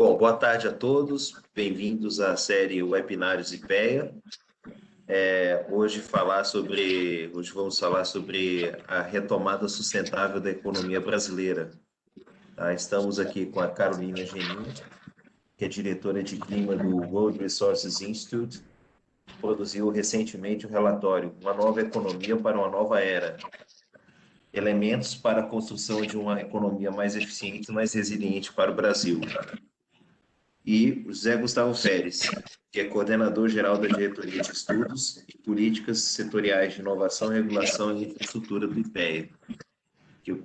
Bom, boa tarde a todos, bem-vindos à série Webinários IPEA. Hoje vamos falar sobre a retomada sustentável da economia brasileira. Tá? Estamos aqui com a Carolina Genin, que é diretora de clima do World Resources Institute, que produziu recentemente o relatório Uma Nova Economia para uma Nova Era, elementos para a construção de uma economia mais eficiente e mais resiliente para o Brasil. E o José Gustavo Feres, que é coordenador-geral da Diretoria de Estudos e Políticas Setoriais de Inovação, Regulação e Infraestrutura do IPEA, que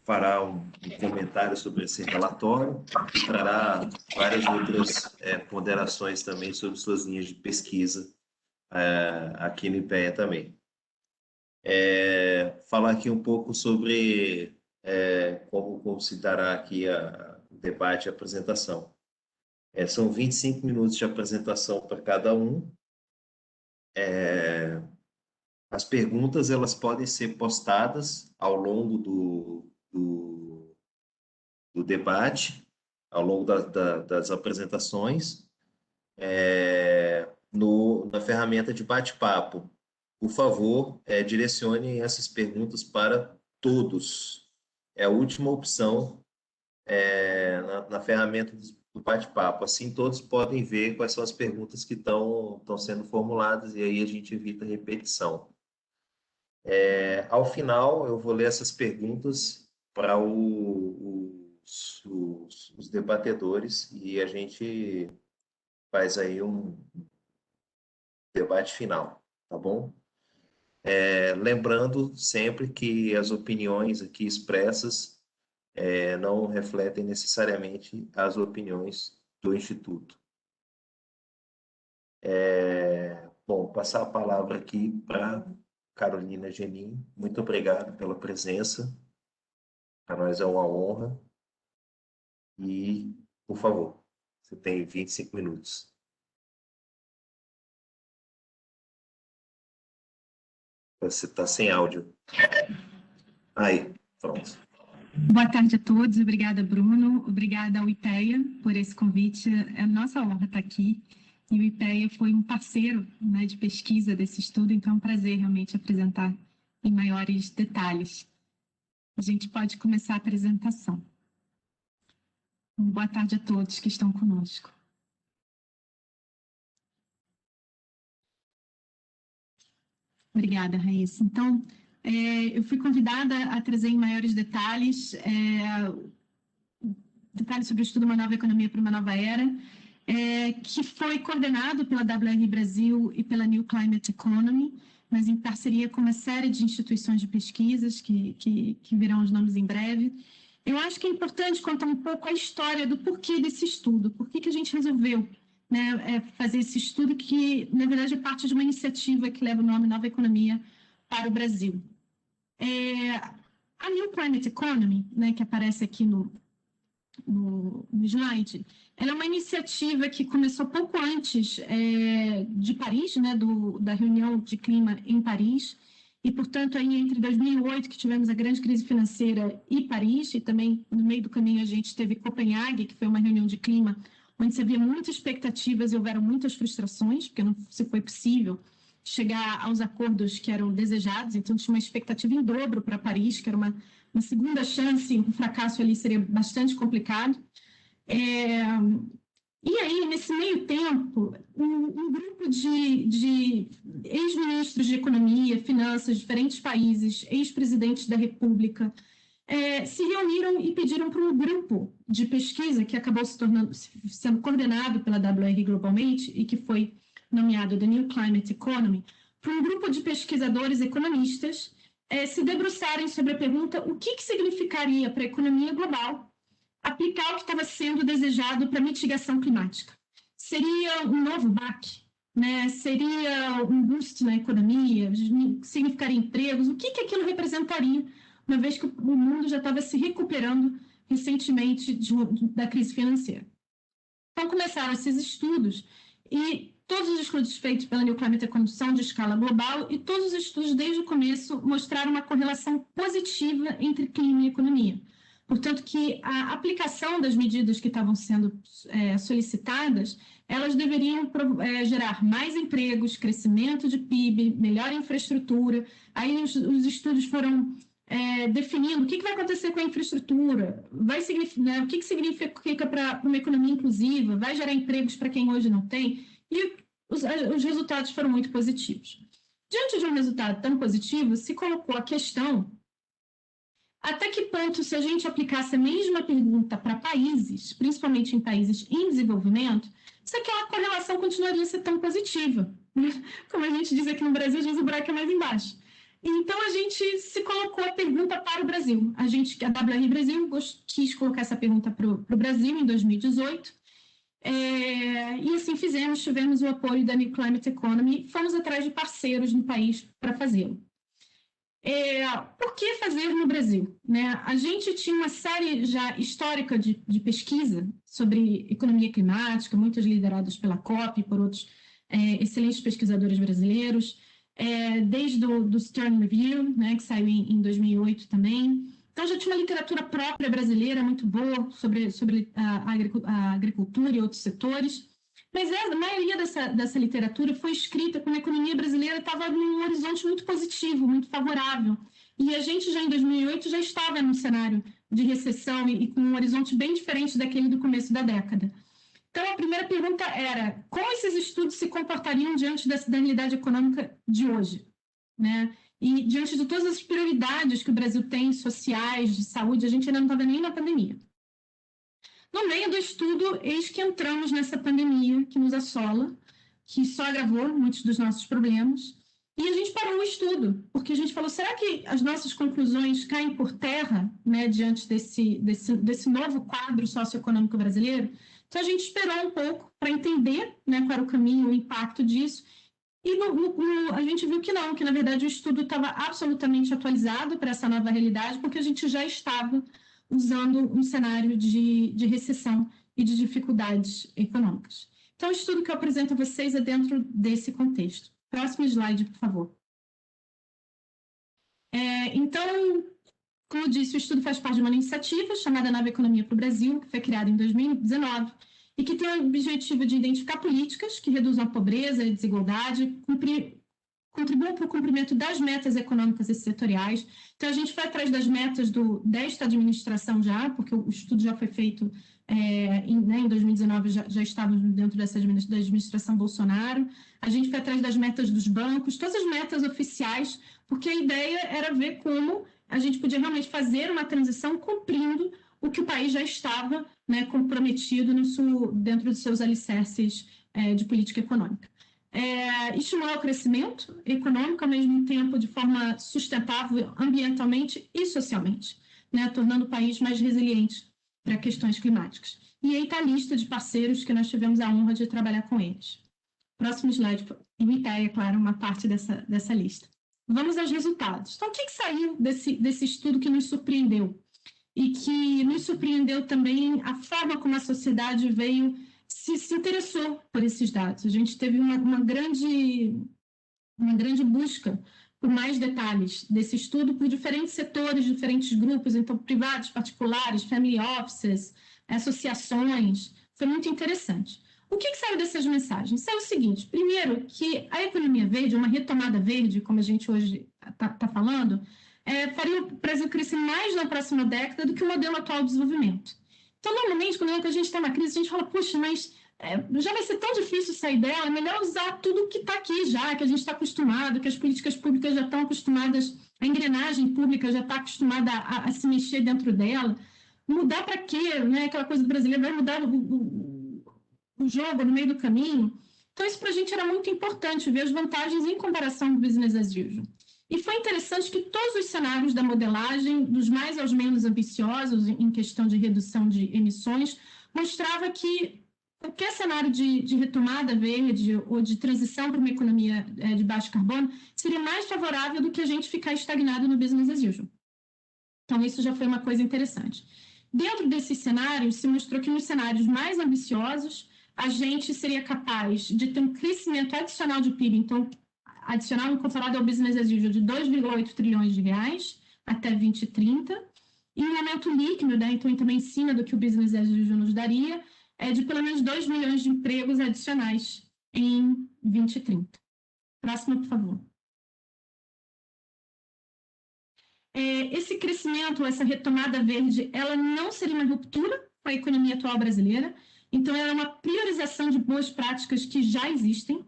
fará um comentário sobre esse relatório e trará várias outras ponderações também sobre suas linhas de pesquisa aqui no IPEA também. Falar aqui um pouco sobre como se dará aqui o debate e a apresentação. São 25 minutos de apresentação para cada um. As perguntas elas podem ser postadas ao longo do debate, ao longo das apresentações, na ferramenta de bate-papo. Por favor, direcione essas perguntas para todos. É a última opção na ferramenta do bate-papo. Assim, todos podem ver quais são as perguntas que estão sendo formuladas e aí a gente evita repetição. Ao final, eu vou ler essas perguntas para os debatedores e a gente faz aí um debate final, tá bom? Lembrando sempre que as opiniões aqui expressas não refletem necessariamente as opiniões do Instituto. Bom, passar a palavra aqui para Carolina Genin. Muito obrigado pela presença. Para nós é uma honra. E, por favor, você tem 25 minutos. Você está sem áudio. Aí, pronto. Boa tarde a todos, obrigada Bruno, obrigada ao IPEA por esse convite, é nossa honra estar aqui e o IPEA foi um parceiro, né, de pesquisa desse estudo, então é um prazer realmente apresentar em maiores detalhes. A gente pode começar a apresentação. Boa tarde a todos que estão conosco. Obrigada, Raíssa. Então, eu fui convidada a trazer em maiores detalhes sobre o estudo Uma Nova Economia para uma Nova Era, que foi coordenado pela WR Brasil e pela New Climate Economy, mas em parceria com uma série de instituições de pesquisas que virão os nomes em breve. Eu acho que é importante contar um pouco a história do porquê desse estudo, por que a gente resolveu, né, fazer esse estudo que, na verdade, é parte de uma iniciativa que leva o nome Nova Economia para o Brasil. A New Climate Economy, né, que aparece aqui no slide, ela é uma iniciativa que começou pouco antes de Paris, né, da reunião de clima em Paris, e, portanto, aí entre 2008, que tivemos a grande crise financeira, e Paris, e também no meio do caminho a gente teve Copenhague, que foi uma reunião de clima onde se havia muitas expectativas e houveram muitas frustrações, porque não se foi possível chegar aos acordos que eram desejados, então tinha uma expectativa em dobro para Paris, que era uma segunda chance, um fracasso ali seria bastante complicado. E aí, nesse meio tempo, um grupo de ex-ministros de economia, finanças, diferentes países, ex-presidentes da República, se reuniram e pediram para um grupo de pesquisa que acabou sendo coordenado pela WR globalmente e que foi nomeado The New Climate Economy, para um grupo de pesquisadores economistas se debruçarem sobre a pergunta o que significaria para a economia global aplicar o que estava sendo desejado para mitigação climática. Seria um novo BAC, né? Seria um boost na economia, significaria empregos, o que aquilo representaria, uma vez que o mundo já estava se recuperando recentemente da crise financeira. Então, começaram esses estudos e todos os estudos feitos pela New Climate Economy são de escala global e todos os estudos, desde o começo, mostraram uma correlação positiva entre clima e economia. portanto, que a aplicação das medidas que estavam sendo solicitadas, elas deveriam gerar mais empregos, crescimento de PIB, melhor infraestrutura. Aí os estudos foram definindo o que vai acontecer com a infraestrutura, o que significa para uma economia inclusiva, vai gerar empregos para quem hoje não tem, e os resultados foram muito positivos. Diante de um resultado tão positivo, se colocou a questão até que ponto, se a gente aplicasse a mesma pergunta para países, principalmente em países em desenvolvimento, se aquela correlação continuaria a ser tão positiva. Como a gente diz aqui no Brasil, às vezes o buraco é mais embaixo. Então, a gente se colocou a pergunta para o Brasil. A WR Brasil quis colocar essa pergunta para o Brasil em 2018. E assim fizemos, tivemos o apoio da New Climate Economy, fomos atrás de parceiros no país para fazê-lo. Por que fazer no Brasil? Né? A gente tinha uma série já histórica de pesquisa sobre economia climática, muitas lideradas pela COP e por outros excelentes pesquisadores brasileiros, desde do Stern Review, né, que saiu em 2008 também. Então, já tinha uma literatura própria brasileira muito boa sobre a agricultura e outros setores. Mas a maioria dessa literatura foi escrita quando a economia brasileira estava num horizonte muito positivo, muito favorável. E a gente já em 2008 já estava num cenário de recessão e com um horizonte bem diferente daquele do começo da década. Então, a primeira pergunta era como esses estudos se comportariam diante da realidade econômica de hoje, né? E diante de todas as prioridades que o Brasil tem, sociais, de saúde, a gente ainda não estava nem na pandemia. No meio do estudo, eis que entramos nessa pandemia que nos assola, que só agravou muitos dos nossos problemas, e a gente parou o estudo, porque a gente falou, será que as nossas conclusões caem por terra, né, diante desse novo quadro socioeconômico brasileiro? Então, a gente esperou um pouco para entender, né, qual era o caminho, o impacto disso, e a gente viu que não, que na verdade o estudo estava absolutamente atualizado para essa nova realidade, porque a gente já estava usando um cenário de recessão e de dificuldades econômicas. Então, o estudo que eu apresento a vocês é dentro desse contexto. Próximo slide, por favor. Então, como eu disse, o estudo faz parte de uma iniciativa chamada Nova Economia para o Brasil, que foi criada em 2019, e que tem o objetivo de identificar políticas que reduzam a pobreza e a desigualdade, contribuam para o cumprimento das metas econômicas e setoriais. Então, a gente foi atrás das metas desta administração já, porque o estudo já foi feito em 2019, já estávamos dentro da administração Bolsonaro. A gente foi atrás das metas dos bancos, todas as metas oficiais, porque a ideia era ver como a gente podia realmente fazer uma transição cumprindo o que o país já estava, né, comprometido dentro dos seus alicerces de política econômica. Estimular o crescimento econômico, ao mesmo tempo de forma sustentável ambientalmente e socialmente, né, tornando o país mais resiliente para questões climáticas. E aí está a lista de parceiros que nós tivemos a honra de trabalhar com eles. Próximo slide, e o IPEA, é claro, uma parte dessa lista. Vamos aos resultados. Então, o que saiu desse estudo que nos surpreendeu? E que nos surpreendeu também a forma como a sociedade veio se interessou por esses dados. A gente teve uma grande busca por mais detalhes desse estudo por diferentes setores, diferentes grupos, então privados, particulares, family offices, associações. Foi muito interessante. O que saiu dessas mensagens? Saiu o seguinte: primeiro, que a economia verde, uma retomada verde, como a gente hoje está falando, faria o Brasil crescer mais na próxima década do que o modelo atual de desenvolvimento. Então, normalmente, quando a gente está na crise, a gente fala, puxa, mas já vai ser tão difícil sair dela, é melhor usar tudo que está aqui já, que a gente está acostumado, que as políticas públicas já estão acostumadas, a engrenagem pública já está acostumada a se mexer dentro dela. Mudar para quê? Né? Aquela coisa do brasileiro, vai mudar o jogo no meio do caminho. Então, isso para a gente era muito importante, ver as vantagens em comparação com o business as usual. E foi interessante que todos os cenários da modelagem, dos mais aos menos ambiciosos em questão de redução de emissões, mostrava que qualquer cenário de retomada verde ou de transição para uma economia de baixo carbono seria mais favorável do que a gente ficar estagnado no business as usual. Então, isso já foi uma coisa interessante. Dentro desses cenários, se mostrou que nos cenários mais ambiciosos, a gente seria capaz de ter um crescimento adicional de PIB, então, adicional comparado ao business as usual, de 2,8 trilhões de reais até 2030, e um aumento líquido, né, então também em cima do que o Business as Usual nos daria, de pelo menos 2 milhões de empregos adicionais em 2030. Próxima, por favor. Esse crescimento, essa retomada verde, ela não seria uma ruptura com a economia atual brasileira, então ela é uma priorização de boas práticas que já existem,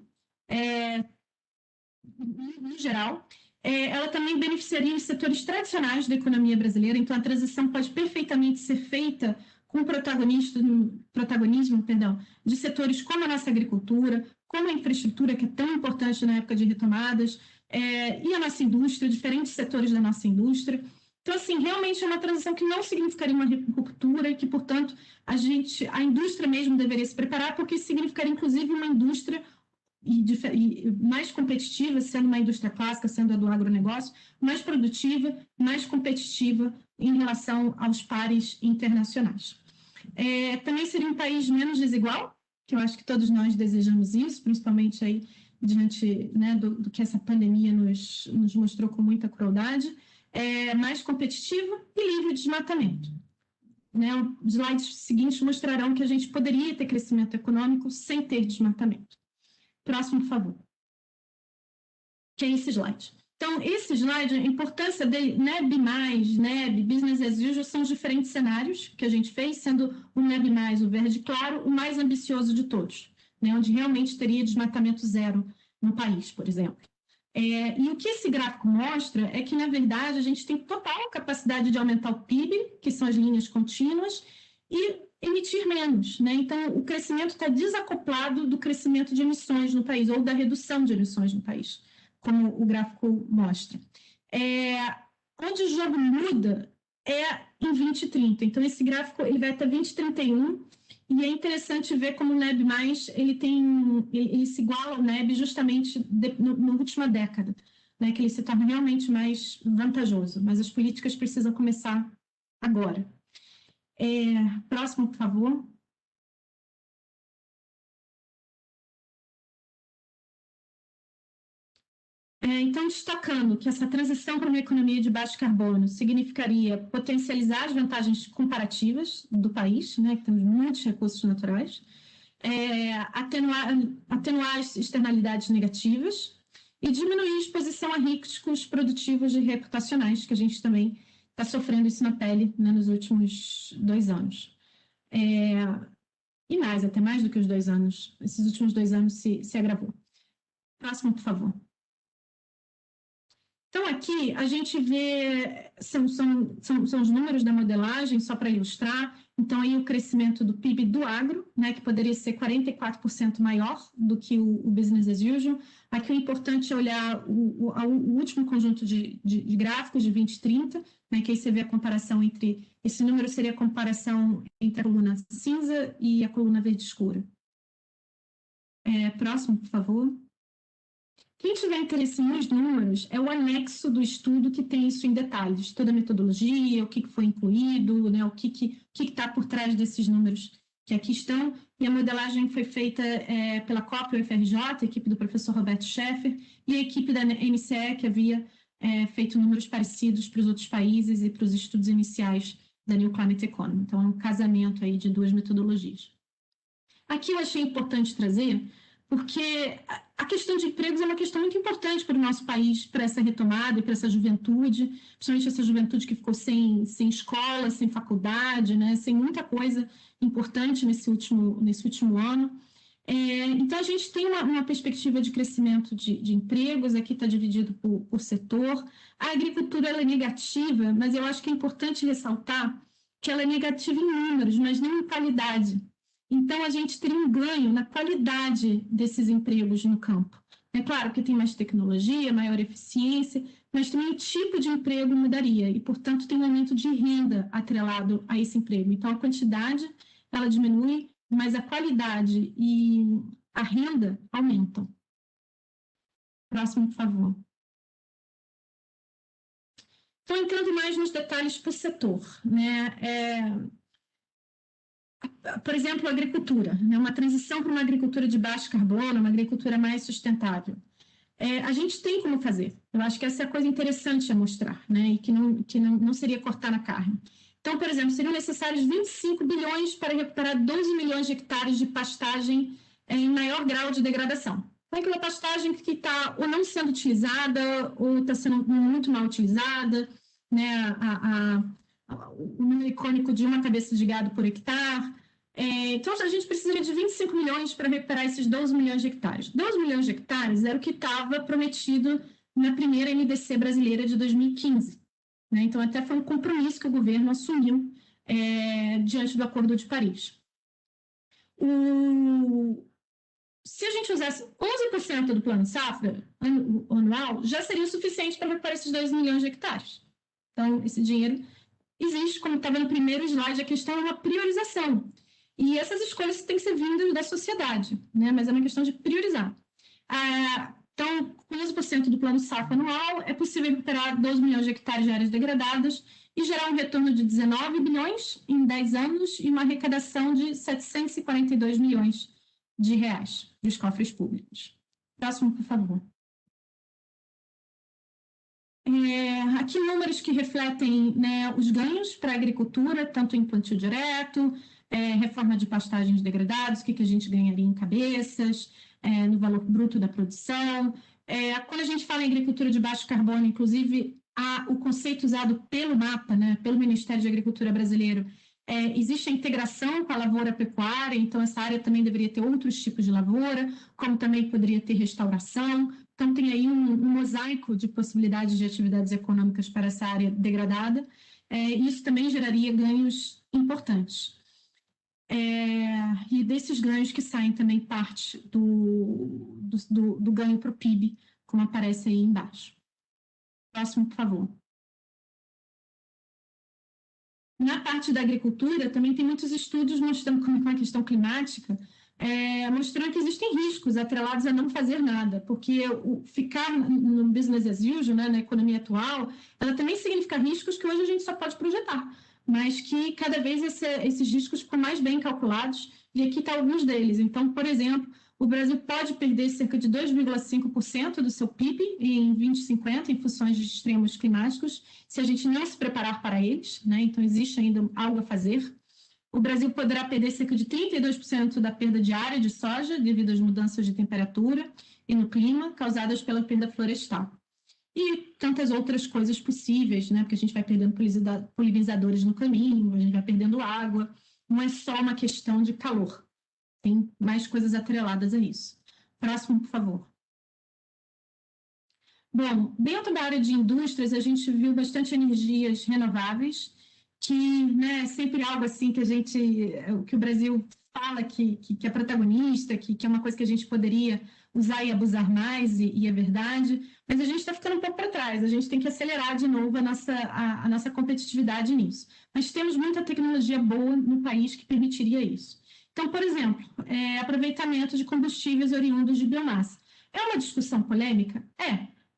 no geral. Ela também beneficiaria os setores tradicionais da economia brasileira, então a transição pode perfeitamente ser feita com protagonismo de setores como a nossa agricultura, como a infraestrutura, que é tão importante na época de retomadas, e a nossa indústria, diferentes setores da nossa indústria. Então, assim, realmente é uma transição que não significaria uma ruptura e que, portanto, a indústria mesmo deveria se preparar, porque significaria, inclusive, uma indústria mais competitiva, sendo uma indústria clássica, sendo a do agronegócio, mais produtiva, mais competitiva em relação aos pares internacionais. Também seria um país menos desigual, que eu acho que todos nós desejamos isso, principalmente aí diante, né, do que essa pandemia nos mostrou com muita crueldade, mais competitivo e livre de desmatamento. Né? Os slides seguintes mostrarão que a gente poderia ter crescimento econômico sem ter desmatamento. Próximo, por favor. Que é esse slide. Então, esse slide, a importância dele, NEB+, NEB, Business as Usual, são os diferentes cenários que a gente fez, sendo o NEB+, o verde claro, o mais ambicioso de todos, né, onde realmente teria desmatamento zero no país, por exemplo. E o que esse gráfico mostra é que, na verdade, a gente tem total capacidade de aumentar o PIB, que são as linhas contínuas, e emitir menos, né? Então, o crescimento está desacoplado do crescimento de emissões no país, ou da redução de emissões no país, como o gráfico mostra. Onde o jogo muda é em 2030. Então, esse gráfico ele vai até 2031, e é interessante ver como o NEB+, ele se iguala ao NEB justamente na última década, né? Que ele se torna realmente mais vantajoso, mas as políticas precisam começar agora. Próximo, por favor. Então, destacando que essa transição para uma economia de baixo carbono significaria potencializar as vantagens comparativas do país, né, que temos muitos recursos naturais, atenuar as externalidades negativas e diminuir a exposição a riscos produtivos e reputacionais, que a gente também está sofrendo isso na pele, né, nos últimos 2 anos. E mais, até mais do que os 2 anos. Esses últimos 2 anos se agravou. Próximo, por favor. Então, aqui a gente vê, são os números da modelagem, só para ilustrar. Então, aí o crescimento do PIB do agro, né, que poderia ser 44% maior do que o Business as Usual. Aqui o importante é olhar o último conjunto de gráficos de 2030, né, que aí você vê a comparação entre, esse número seria a comparação entre a coluna cinza e a coluna verde escura. Próximo, por favor. Quem tiver interesse nos números, é o anexo do estudo que tem isso em detalhes, toda a metodologia, o que foi incluído, né, o que está por trás desses números que aqui estão, e a modelagem foi feita pela COP UFRJ, a equipe do professor Roberto Scheffer, e a equipe da NCE, que havia feito números parecidos para os outros países e para os estudos iniciais da New Climate Economy. Então, é um casamento aí de 2 metodologias. Aqui eu achei importante trazer, porque a questão de empregos é uma questão muito importante para o nosso país, para essa retomada e para essa juventude, principalmente essa juventude que ficou sem escola, sem faculdade, né, sem muita coisa importante nesse último ano. Então, a gente tem uma perspectiva de crescimento de empregos, aqui está dividido por setor. A agricultura ela é negativa, mas eu acho que é importante ressaltar que ela é negativa em números, mas não em qualidade. Então, a gente teria um ganho na qualidade desses empregos no campo. É claro que tem mais tecnologia, maior eficiência, mas também o tipo de emprego mudaria e, portanto, tem um aumento de renda atrelado a esse emprego. Então, a quantidade, ela diminui, mas a qualidade e a renda aumentam. Próximo, por favor. Então, entrando mais nos detalhes por setor, né? Por exemplo, a agricultura, né? Uma transição para uma agricultura de baixo carbono, uma agricultura mais sustentável. a gente tem como fazer. Eu acho que essa é a coisa interessante a mostrar, né? E que não seria cortar na carne. Então, por exemplo, seriam necessários 25 bilhões para recuperar 12 milhões de hectares de pastagem em maior grau de degradação. É aquela pastagem que está ou não sendo utilizada ou está sendo muito mal utilizada, né? O número icônico de uma cabeça de gado por hectare. Então, a gente precisaria de 25 milhões para recuperar esses 12 milhões de hectares. 12 milhões de hectares era o que estava prometido na primeira NDC brasileira de 2015. Né? Então, até foi um compromisso que o governo assumiu diante do Acordo de Paris. Se a gente usasse 11% do plano safra anual, já seria o suficiente para recuperar esses 2 milhões de hectares. Então, esse dinheiro existe, como estava no primeiro slide, a questão é uma priorização. E essas escolhas têm que ser vindas da sociedade, né? Mas é uma questão de priorizar. Então, com 11% do plano safra anual, é possível recuperar 12 milhões de hectares de áreas degradadas e gerar um retorno de 19 bilhões em 10 anos e uma arrecadação de 742 milhões de reais dos cofres públicos. Próximo, por favor. Aqui números que refletem, né, os ganhos para a agricultura, tanto em plantio direto, reforma de pastagens degradadas, o que a gente ganharia em cabeças, no valor bruto da produção. Quando a gente fala em agricultura de baixo carbono, inclusive, o conceito usado pelo MAPA, né, pelo Ministério de Agricultura brasileiro, existe a integração com a lavoura pecuária, então essa área também deveria ter outros tipos de lavoura, como também poderia ter restauração. Então, tem aí um mosaico de possibilidades de atividades econômicas para essa área degradada. Isso também geraria ganhos importantes. E desses ganhos que saem também parte do ganho para o PIB, como aparece aí embaixo. Próximo, por favor. Na parte da agricultura, também tem muitos estudos mostrando como é a questão climática, mostrando que existem riscos atrelados a não fazer nada, porque ficar no business as usual, né, na economia atual, ela também significa riscos que hoje a gente só pode projetar, mas que cada vez esses riscos ficam mais bem calculados, e aqui estão alguns deles. Então, por exemplo, o Brasil pode perder cerca de 2,5% do seu PIB em 2050, em funções de extremos climáticos, se a gente não se preparar para eles, né? Então, existe ainda algo a fazer. O Brasil poderá perder cerca de 32% da perda diária de soja devido às mudanças de temperatura e no clima causadas pela perda florestal. E tantas outras coisas possíveis, né? Porque a gente vai perdendo polinizadores no caminho, a gente vai perdendo água. Não é só uma questão de calor. Tem mais coisas atreladas a isso. Próximo, por favor. Bom, dentro da área de indústrias, a gente viu bastante energias renováveis, que, né, é sempre algo assim que o Brasil fala que é protagonista, que é uma coisa que a gente poderia usar e abusar mais, e é verdade, mas a gente está ficando um pouco para trás, a gente tem que acelerar de novo a nossa competitividade nisso. Mas temos muita tecnologia boa no país que permitiria isso. Então, por exemplo, aproveitamento de combustíveis oriundos de biomassa. É uma discussão polêmica?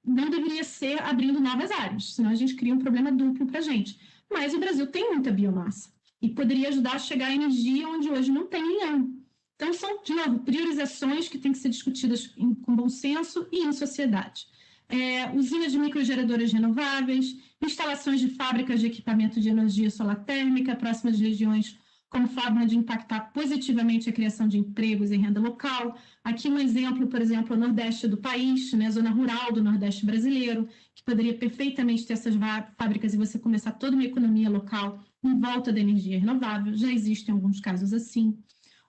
Não deveria ser abrindo novas áreas, senão a gente cria um problema duplo para a gente. Mas o Brasil tem muita biomassa e poderia ajudar a chegar à energia onde hoje não tem nenhum. Então, são, de novo, priorizações que têm que ser discutidas com bom senso e em sociedade. Usinas de microgeradoras renováveis, instalações de fábricas de equipamento de energia solar térmica próximas de regiões como forma de impactar positivamente a criação de empregos e renda local. Aqui um exemplo, por exemplo, o Nordeste do país, né, a zona rural do Nordeste brasileiro, que poderia perfeitamente ter essas fábricas e você começar toda uma economia local em volta da energia renovável. Já existem alguns casos assim.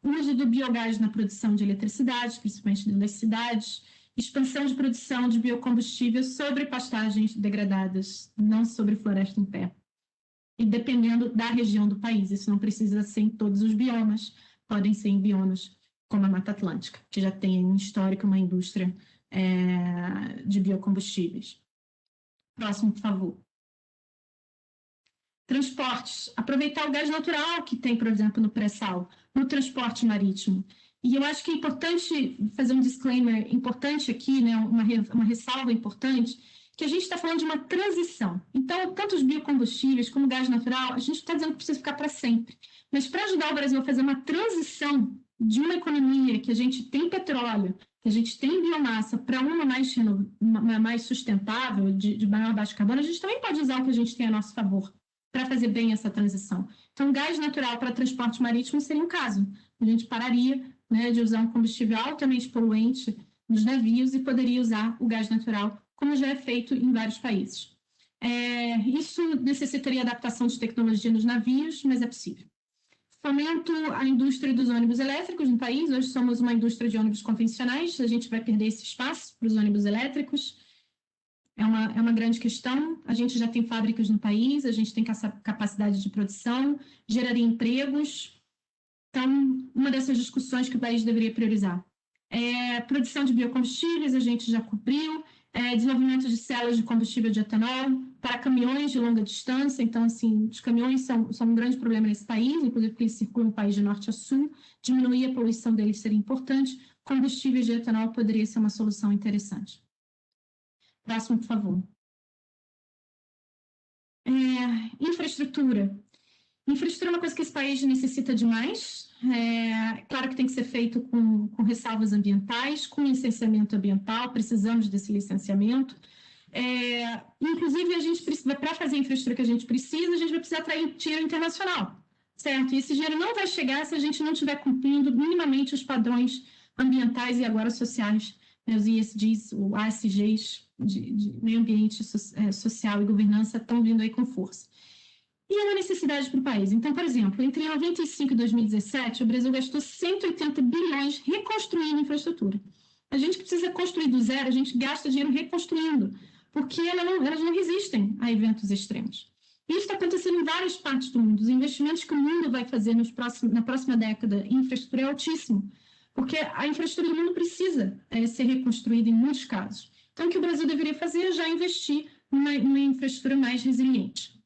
O uso do biogás na produção de eletricidade, principalmente dentro das cidades. Expansão de produção de biocombustível sobre pastagens degradadas, não sobre floresta em pé. E dependendo da região do país, isso não precisa ser em todos os biomas, podem ser em biomas como a Mata Atlântica, que já tem um histórico, uma indústria de biocombustíveis. Próximo, por favor. Transportes. Aproveitar o gás natural que tem, por exemplo, no pré-sal, no transporte marítimo. E eu acho que é importante fazer um disclaimer importante aqui, né, uma ressalva importante, que a gente está falando de uma transição. Então, tanto os biocombustíveis como o gás natural, a gente está dizendo que precisa ficar para sempre. Mas para ajudar o Brasil a fazer uma transição de uma economia que a gente tem petróleo, que a gente tem biomassa para uma mais sustentável, de maior baixo carbono, a gente também pode usar o que a gente tem a nosso favor para fazer bem essa transição. Então, gás natural para transporte marítimo seria um caso. A gente pararia, né, de usar um combustível altamente poluente nos navios e poderia usar o gás natural, como já é feito em vários países. Isso necessitaria adaptação de tecnologia nos navios, mas é possível. Fomento a indústria dos ônibus elétricos no país. Hoje somos uma indústria de ônibus convencionais, a gente vai perder esse espaço para os ônibus elétricos. É uma grande questão. A gente já tem fábricas no país, a gente tem capacidade de produção, geraria empregos. Então, uma dessas discussões que o país deveria priorizar. Produção de biocombustíveis, a gente já cobriu. Desenvolvimento de células de combustível de etanol para caminhões de longa distância. Então, assim, os caminhões são um grande problema nesse país, inclusive porque eles circulam o país de norte a sul. Diminuir a poluição deles seria importante. Combustíveis de etanol poderia ser uma solução interessante. Próximo, por favor. Infraestrutura. Infraestrutura é uma coisa que esse país necessita demais. Claro que tem que ser feito com ressalvas ambientais, com licenciamento ambiental, precisamos desse licenciamento. Inclusive, a gente precisa, para fazer a infraestrutura que a gente vai precisar atrair dinheiro internacional, certo? E esse dinheiro não vai chegar se a gente não estiver cumprindo minimamente os padrões ambientais e agora sociais, né? Os ESGs, os ASGs de meio ambiente social e governança estão vindo aí com força. E é uma necessidade para o país. Então, por exemplo, entre 1995 e 2017, o Brasil gastou 180 bilhões reconstruindo infraestrutura. A gente precisa construir do zero, a gente gasta dinheiro reconstruindo, porque elas não resistem a eventos extremos. Isso está acontecendo em várias partes do mundo. Os investimentos que o mundo vai fazer na próxima década em infraestrutura é altíssimo, porque a infraestrutura do mundo precisa ser reconstruída em muitos casos. Então, o que o Brasil deveria fazer é já investir numa infraestrutura mais resiliente.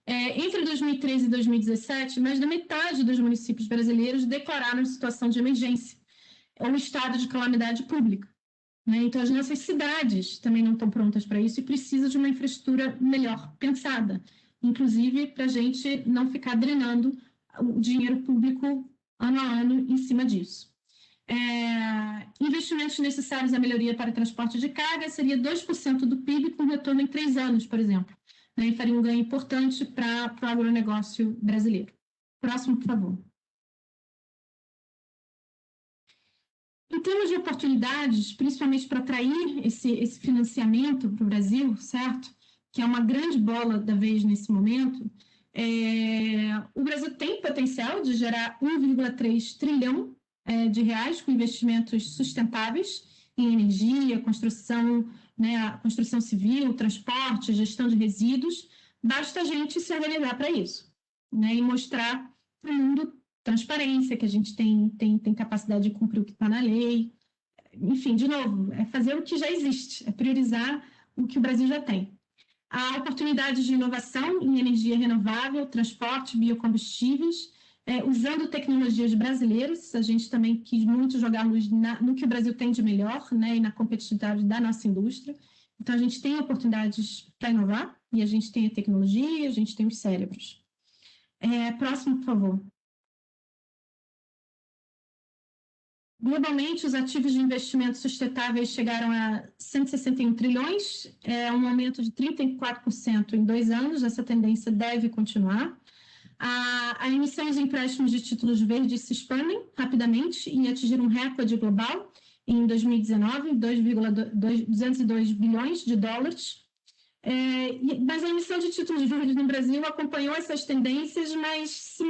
Entre 2013 e 2017, mais da metade dos municípios brasileiros declararam situação de emergência ou estado de calamidade pública, né? Então, as nossas cidades também não estão prontas para isso e precisam de uma infraestrutura melhor pensada, inclusive para a gente não ficar drenando o dinheiro público ano a ano em cima disso. Investimentos necessários à melhoria para transporte de carga seria 2% do PIB com retorno em 3 anos, por exemplo. E faria um ganho importante para o agronegócio brasileiro. Próximo, por favor. Em termos de oportunidades, principalmente para atrair esse financiamento para o Brasil, certo? Que é uma grande bola da vez nesse momento, o Brasil tem potencial de gerar 1,3 trilhão de reais com investimentos sustentáveis em energia, construção, né, a construção civil, transporte, gestão de resíduos. Basta a gente se organizar para isso, né, e mostrar para o mundo transparência, que a gente tem capacidade de cumprir o que está na lei. Enfim, de novo, é fazer o que já existe, é priorizar o que o Brasil já tem. Há oportunidades de inovação em energia renovável, transporte, biocombustíveis, usando tecnologias brasileiras. A gente também quis muito jogar luz no que o Brasil tem de melhor, né, e na competitividade da nossa indústria. Então, a gente tem oportunidades para inovar, e a gente tem a tecnologia, a gente tem os cérebros. Próximo, por favor. Globalmente, os ativos de investimento sustentáveis chegaram a 161 trilhões, um aumento de 34% em 2 anos. Essa tendência deve continuar. A emissão de empréstimos de títulos verdes se expandem rapidamente e atingiram um recorde global em 2019, 202 bilhões de dólares. Mas a emissão de títulos verdes no Brasil acompanhou essas tendências, mas se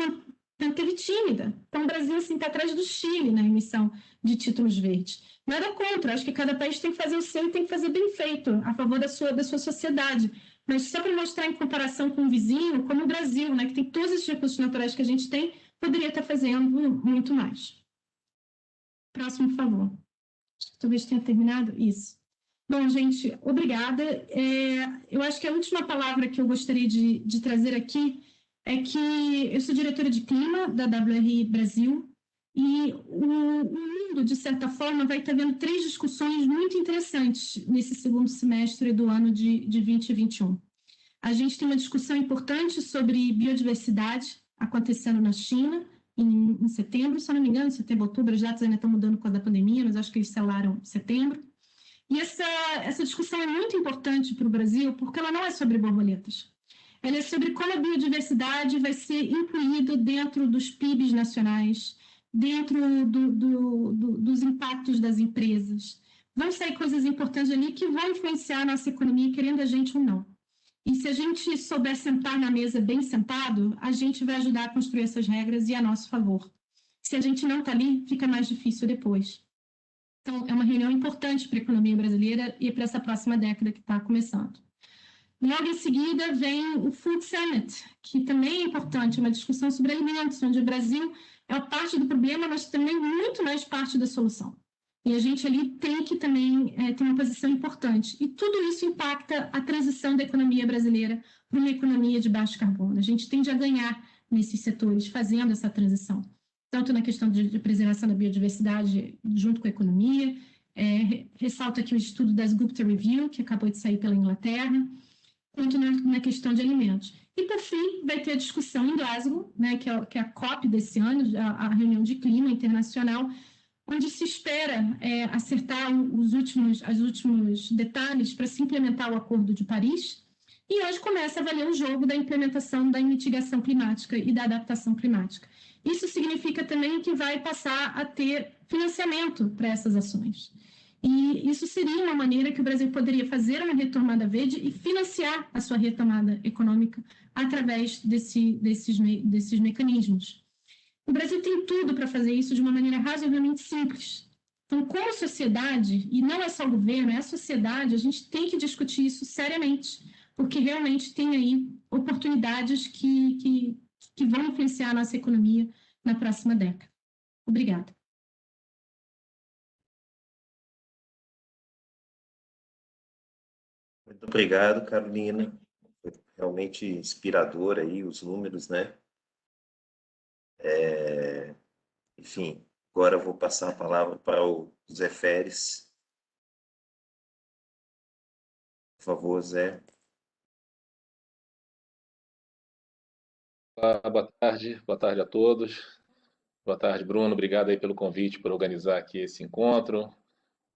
manteve tímida. Então, o Brasil está atrás do Chile na emissão de títulos verdes. Nada contra, acho que cada país tem que fazer o seu e tem que fazer bem feito, a favor da sua sociedade. Mas só para mostrar em comparação com o vizinho, como o Brasil, né, que tem todos esses recursos naturais que a gente tem, poderia estar fazendo muito mais. Próximo, por favor. Talvez tenha terminado. Isso. Bom, gente, obrigada. Eu acho que a última palavra que eu gostaria de trazer aqui é que eu sou diretora de clima da WRI Brasil e o mundo, de certa forma, vai estar vendo 3 discussões muito interessantes nesse segundo semestre do ano de 2021. A gente tem uma discussão importante sobre biodiversidade acontecendo na China, em setembro, se eu não me engano, setembro, outubro, as datas ainda estão mudando por causa da pandemia, mas acho que eles selaram setembro. E essa discussão é muito importante para o Brasil, porque ela não é sobre borboletas. Ela é sobre como a biodiversidade vai ser incluída dentro dos PIBs nacionais, dentro dos impactos das empresas. Vão sair coisas importantes ali que vão influenciar a nossa economia, querendo a gente ou não. E se a gente souber sentar na mesa bem sentado, a gente vai ajudar a construir essas regras e a nosso favor. Se a gente não está ali, fica mais difícil depois. Então, é uma reunião importante para a economia brasileira e para essa próxima década que está começando. Logo em seguida vem o Food Summit, que também é importante, uma discussão sobre alimentos, onde o Brasil é parte do problema, mas também muito mais parte da solução. E a gente ali tem que também ter uma posição importante. E tudo isso impacta a transição da economia brasileira para uma economia de baixo carbono. A gente tende a ganhar nesses setores fazendo essa transição, tanto na questão de preservação da biodiversidade junto com a economia. Ressalto aqui o estudo das Gupta Review, que acabou de sair pela Inglaterra, quanto na questão de alimentos. E, por fim, vai ter a discussão em Glasgow, né, que é a COP desse ano, a reunião de clima internacional, onde se espera acertar os últimos detalhes para se implementar o Acordo de Paris, e hoje começa a valer o jogo da implementação da mitigação climática e da adaptação climática. Isso significa também que vai passar a ter financiamento para essas ações. E isso seria uma maneira que o Brasil poderia fazer uma retomada verde e financiar a sua retomada econômica através desses mecanismos. O Brasil tem tudo para fazer isso de uma maneira razoavelmente simples. Então, como sociedade, e não é só o governo, é a sociedade, a gente tem que discutir isso seriamente, porque realmente tem aí oportunidades que vão influenciar a nossa economia na próxima década. Obrigada. Muito obrigado, Carolina. Foi realmente inspirador aí os números, né? Enfim, agora eu vou passar a palavra para o Zé Feres. Por favor, Zé. Boa tarde a todos. Boa tarde, Bruno. Obrigado aí pelo convite, por organizar aqui esse encontro.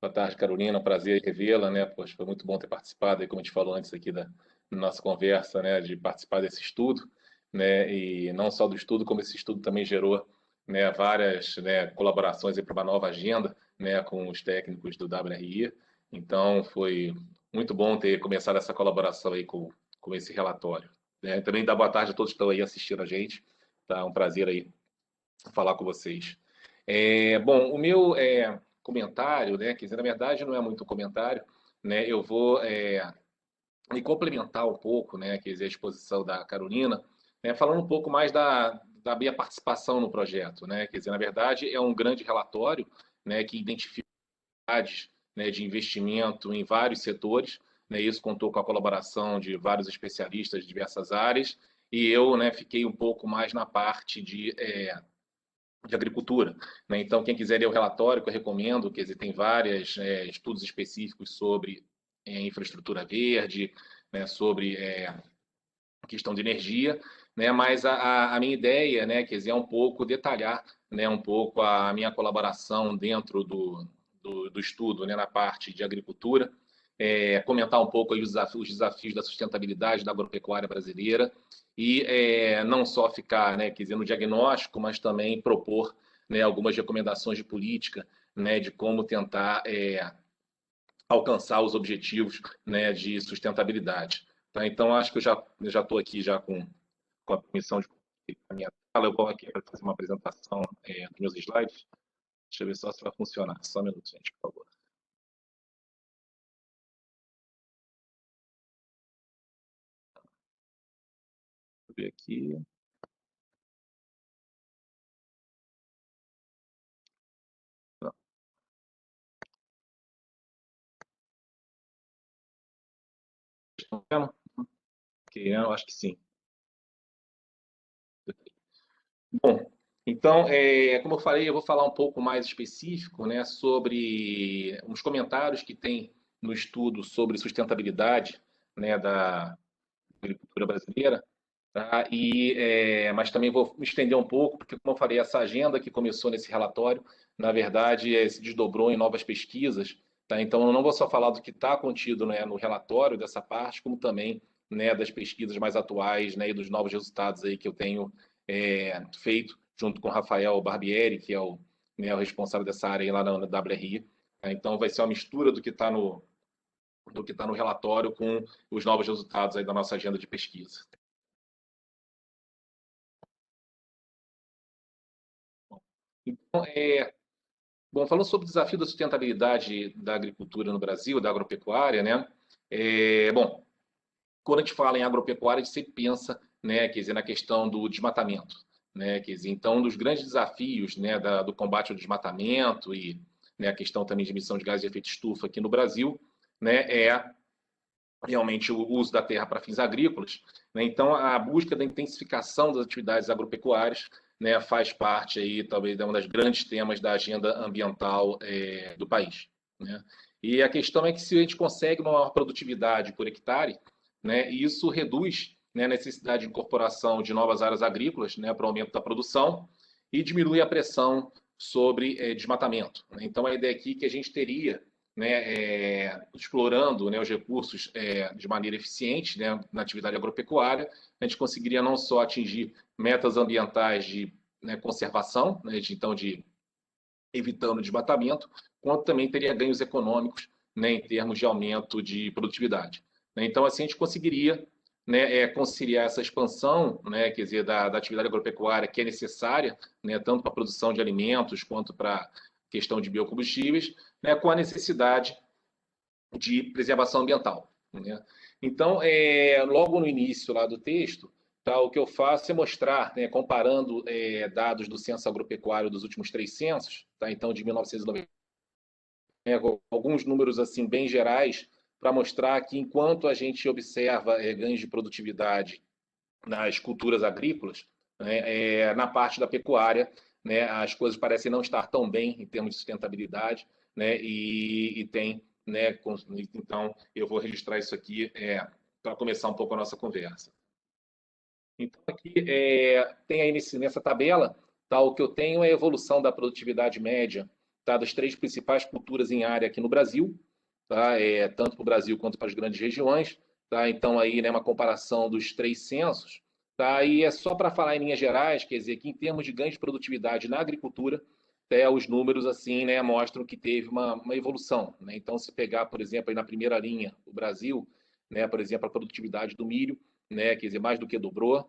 Boa tarde, Carolina. Prazer em revê-la, né? Poxa, foi muito bom ter participado, aí, como a gente falou antes aqui da nossa conversa, né? De participar desse estudo, né? E não só do estudo, como esse estudo também gerou, né? Várias, né? Colaborações para uma nova agenda, né? Com os técnicos do WRI. Então, foi muito bom ter começado essa colaboração aí com esse relatório. Né? Também dá boa tarde a todos que estão aí assistindo a gente. Tá um prazer aí falar com vocês. Bom, o meu comentário, né, quer dizer, na verdade não é muito comentário, né, eu vou me complementar um pouco, né, quer dizer, a exposição da Carolina, né, falando um pouco mais da minha participação no projeto, né, quer dizer, na verdade é um grande relatório, né, que identifica, né, de investimento em vários setores, né, isso contou com a colaboração de vários especialistas de diversas áreas, e eu, né, fiquei um pouco mais na parte de agricultura. Né? Então, quem quiser ler o relatório, que eu recomendo, quer dizer, tem vários estudos específicos sobre infraestrutura verde, né, sobre questão de energia, né, mas a minha ideia, né, quer dizer, é um pouco detalhar, né, um pouco a minha colaboração dentro do estudo, né, na parte de agricultura, comentar um pouco aí os desafios da sustentabilidade da agropecuária brasileira e não só ficar, né, quer dizer, no diagnóstico, mas também propor, né, algumas recomendações de política, né, de como tentar alcançar os objetivos, né, de sustentabilidade. Tá? Então, acho que eu já estou aqui já com a permissão de a minha fala. Eu vou aqui para fazer uma apresentação dos meus slides. Deixa eu ver só se vai funcionar. Só um minuto, gente, por favor. Deixa eu ver aqui. Não. Estão vendo? Ok, eu acho que sim. Bom, então, como eu falei, eu vou falar um pouco mais específico, né, sobre uns comentários que tem no estudo sobre sustentabilidade, né, da agricultura brasileira, tá? Mas também vou me estender um pouco, porque, como eu falei, essa agenda que começou nesse relatório, na verdade, se desdobrou em novas pesquisas, tá? Então, eu não vou só falar do que está contido, né, no relatório dessa parte, como também, né, das pesquisas mais atuais, né, e dos novos resultados aí que eu tenho feito junto com o Rafael Barbieri, que é né, o responsável dessa área aí lá na WRI. Tá? Então, vai ser uma mistura do que está no relatório com os novos resultados aí da nossa agenda de pesquisa. Então, bom, falando sobre o desafio da sustentabilidade da agricultura no Brasil, da agropecuária, né? Bom, quando a gente fala em agropecuária, a gente sempre pensa, né, quer dizer, na questão do desmatamento, né? Quer dizer, então, um dos grandes desafios, né, do combate ao desmatamento e, né, a questão também de emissão de gases de efeito estufa aqui no Brasil, né, é realmente o uso da terra para fins agrícolas, né? Então, a busca da intensificação das atividades agropecuárias, né, faz parte aí, talvez, de um dos grandes temas da agenda ambiental do país, né? E a questão é que se a gente consegue uma maior produtividade por hectare, né, isso reduz, né, a necessidade de incorporação de novas áreas agrícolas, né, para o aumento da produção e diminui a pressão sobre desmatamento, né? Então, a ideia aqui é que a gente teria, né, explorando, né, os recursos de maneira eficiente, né, na atividade agropecuária, a gente conseguiria não só atingir metas ambientais de, né, conservação, né, então de evitando o desmatamento, quanto também teria ganhos econômicos, né, em termos de aumento de produtividade. Então, assim, a gente conseguiria, né, conciliar essa expansão, né, quer dizer, da atividade agropecuária que é necessária, né, tanto para a produção de alimentos quanto para a questão de biocombustíveis, né, com a necessidade de preservação ambiental, né? Então, logo no início lá do texto, tá, o que eu faço é mostrar, né, comparando dados do Censo Agropecuário dos últimos 3 censos, tá, então de 1990, alguns números assim bem gerais, para mostrar que enquanto a gente observa ganhos de produtividade nas culturas agrícolas, né, na parte da pecuária, né, as coisas parecem não estar tão bem em termos de sustentabilidade, né, e tem, né, então eu vou registrar isso aqui para começar um pouco a nossa conversa. Então aqui tem aí nessa tabela, tá, o que eu tenho é a evolução da produtividade média, tá, das 3 principais culturas em área aqui no Brasil, tá, tanto para o Brasil quanto para as grandes regiões, tá? Então aí, né, uma comparação dos 3 censos, tá? E é só para falar em linhas gerais, quer dizer que em termos de ganho de produtividade na agricultura, os números assim, né, mostram que teve uma evolução, né? Então, se pegar, por exemplo, aí na primeira linha, o Brasil, né, por exemplo, a produtividade do milho, né, quer dizer, mais do que dobrou.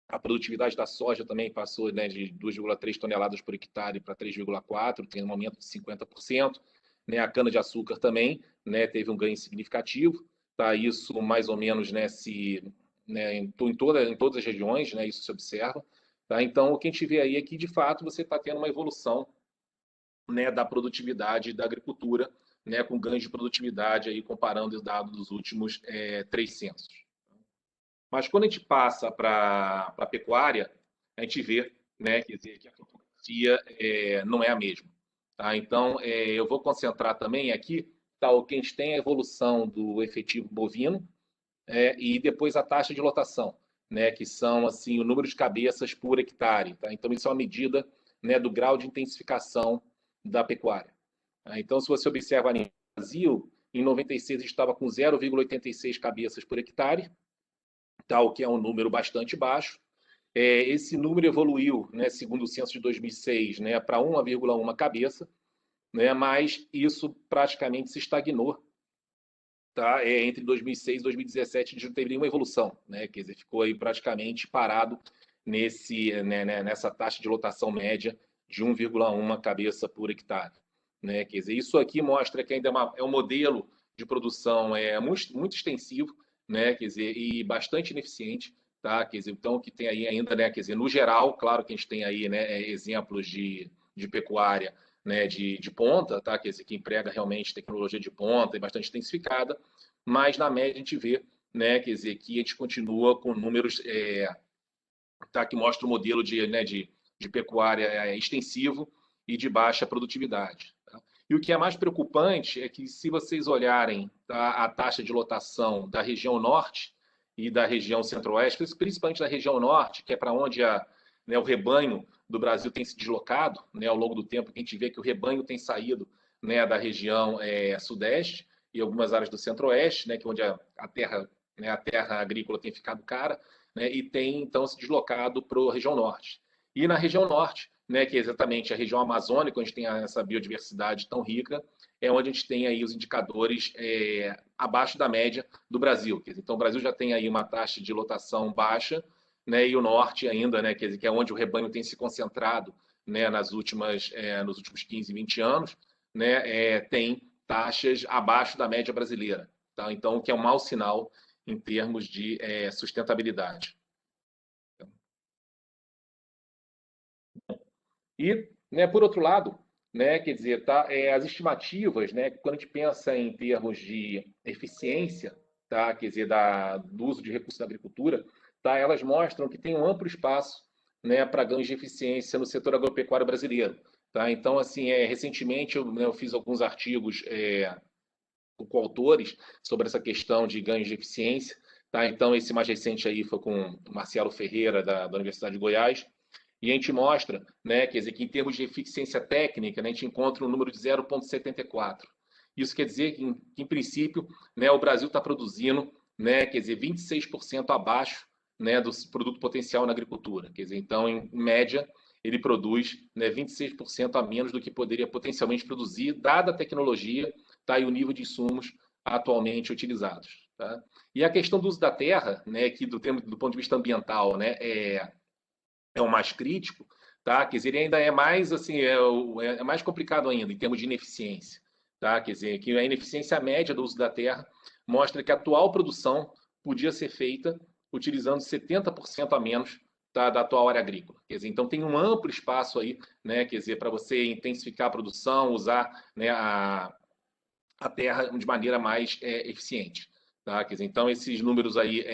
A produtividade da soja também passou, né, de 2,3 toneladas por hectare para 3,4, tem um aumento de 50%. Né, a cana-de-açúcar também, né, teve um ganho significativo. Tá, isso mais ou menos, né, né, em todas as regiões, né, isso se observa. Tá? Então, o que a gente vê aí é que, de fato, você está tendo uma evolução, né, da produtividade da agricultura, né, com ganhos de produtividade, aí, comparando os dados dos últimos 3 censos. Mas quando a gente passa para a pecuária, a gente vê, né, quer dizer, que a fotografia não é a mesma. Tá? Então, eu vou concentrar também aqui, tá, o que a gente tem é a evolução do efetivo bovino e depois a taxa de lotação, né, que são assim o número de cabeças por hectare. Tá? Então, isso é uma medida, né, do grau de intensificação da pecuária. Tá? Então, se você observa no Brasil, em 96 estava com 0,86 cabeças por hectare, tal, que é um número bastante baixo. Esse número evoluiu, né, segundo o censo de 2006, né, para 1,1 cabeça, né, mas isso praticamente se estagnou. Tá? Entre 2006 e 2017 a gente não teve nenhuma evolução, né? Quer dizer, ficou aí praticamente parado nessa taxa de lotação média de 1,1 cabeça por hectare. Né? Quer dizer, isso aqui mostra que ainda é um modelo de produção muito extensivo, né? Quer dizer, e bastante ineficiente. Tá? Quer dizer, então, que tem aí ainda, né? Quer dizer, no geral, claro que a gente tem aí, né, exemplos de pecuária, né, de ponta, tá? Quer dizer, que emprega realmente tecnologia de ponta e bastante intensificada, mas na média a gente vê, né, quer dizer, que a gente continua com números tá, que mostram um modelo né, de pecuária extensivo e de baixa produtividade. Tá? E o que é mais preocupante é que, se vocês olharem, tá, a taxa de lotação da região norte, e da região centro-oeste, principalmente da região norte, que é para onde o rebanho do Brasil tem se deslocado, né, ao longo do tempo, que a gente vê que o rebanho tem saído, né, da região sudeste e algumas áreas do centro-oeste, né, que é onde a terra, né, a terra agrícola tem ficado cara, né, e tem então se deslocado para a região norte. E na região norte, né, que é exatamente a região amazônica, onde tem essa biodiversidade tão rica, é onde a gente tem aí os indicadores abaixo da média do Brasil. Então, o Brasil já tem aí uma taxa de lotação baixa, né, e o norte ainda, né, quer dizer, que é onde o rebanho tem se concentrado, né, nos últimos 15, 20 anos, né, tem taxas abaixo da média brasileira. Tá? Então, o que é um mau sinal em termos de sustentabilidade. E, né, por outro lado, né, quer dizer, tá, as estimativas, né, quando a gente pensa em termos de eficiência, tá, quer dizer, do uso de recursos da agricultura, tá, elas mostram que tem um amplo espaço, né, para ganhos de eficiência no setor agropecuário brasileiro. Tá? Então, assim, recentemente eu fiz alguns artigos com coautores sobre essa questão de ganhos de eficiência. Tá? Então, esse mais recente aí foi com o Marcelo Ferreira, da Universidade de Goiás, e a gente mostra, né, quer dizer, que em termos de eficiência técnica, né, a gente encontra um número de 0,74. Isso quer dizer que, em princípio, né, o Brasil está produzindo, né, quer dizer, 26% abaixo, né, do produto potencial na agricultura. Quer dizer, então, em média, ele produz, né, 26% a menos do que poderia potencialmente produzir, dada a tecnologia, tá, e o nível de insumos atualmente utilizados. Tá? E a questão do uso da terra, né, que do ponto de vista ambiental, né, é o mais crítico, tá? Quer dizer, ele ainda é mais assim, é mais complicado ainda em termos de ineficiência, tá? Quer dizer, que a ineficiência média do uso da terra mostra que a atual produção podia ser feita utilizando 70% a menos, tá, da atual área agrícola. Quer dizer, então tem um amplo espaço aí, né? Quer dizer, para você intensificar a produção, usar, né, a terra de maneira mais eficiente, tá? Quer dizer, então esses números aí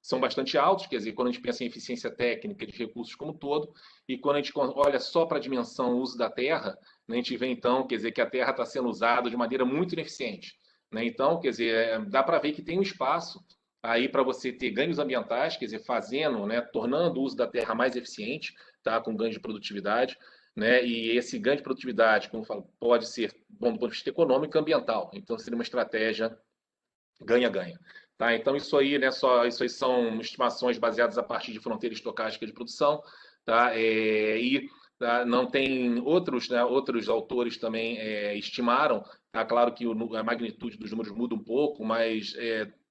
são bastante altos, quer dizer, quando a gente pensa em eficiência técnica de recursos como um todo, e quando a gente olha só para a dimensão uso da terra, né, a gente vê então, quer dizer, que a terra está sendo usada de maneira muito ineficiente. Né? Então, quer dizer, dá para ver que tem um espaço aí para você ter ganhos ambientais, quer dizer, fazendo, né, tornando o uso da terra mais eficiente, tá, com ganhos de produtividade, né, e esse ganho de produtividade, como eu falo, pode ser bom do ponto de vista econômico e ambiental. Então, seria uma estratégia ganha-ganha. Tá? Então, isso aí, né, isso aí são estimações baseadas a partir de fronteira estocástica de produção. Tá? Tá, não tem outros, né, outros autores também estimaram. Tá? Claro que a magnitude dos números muda um pouco, mas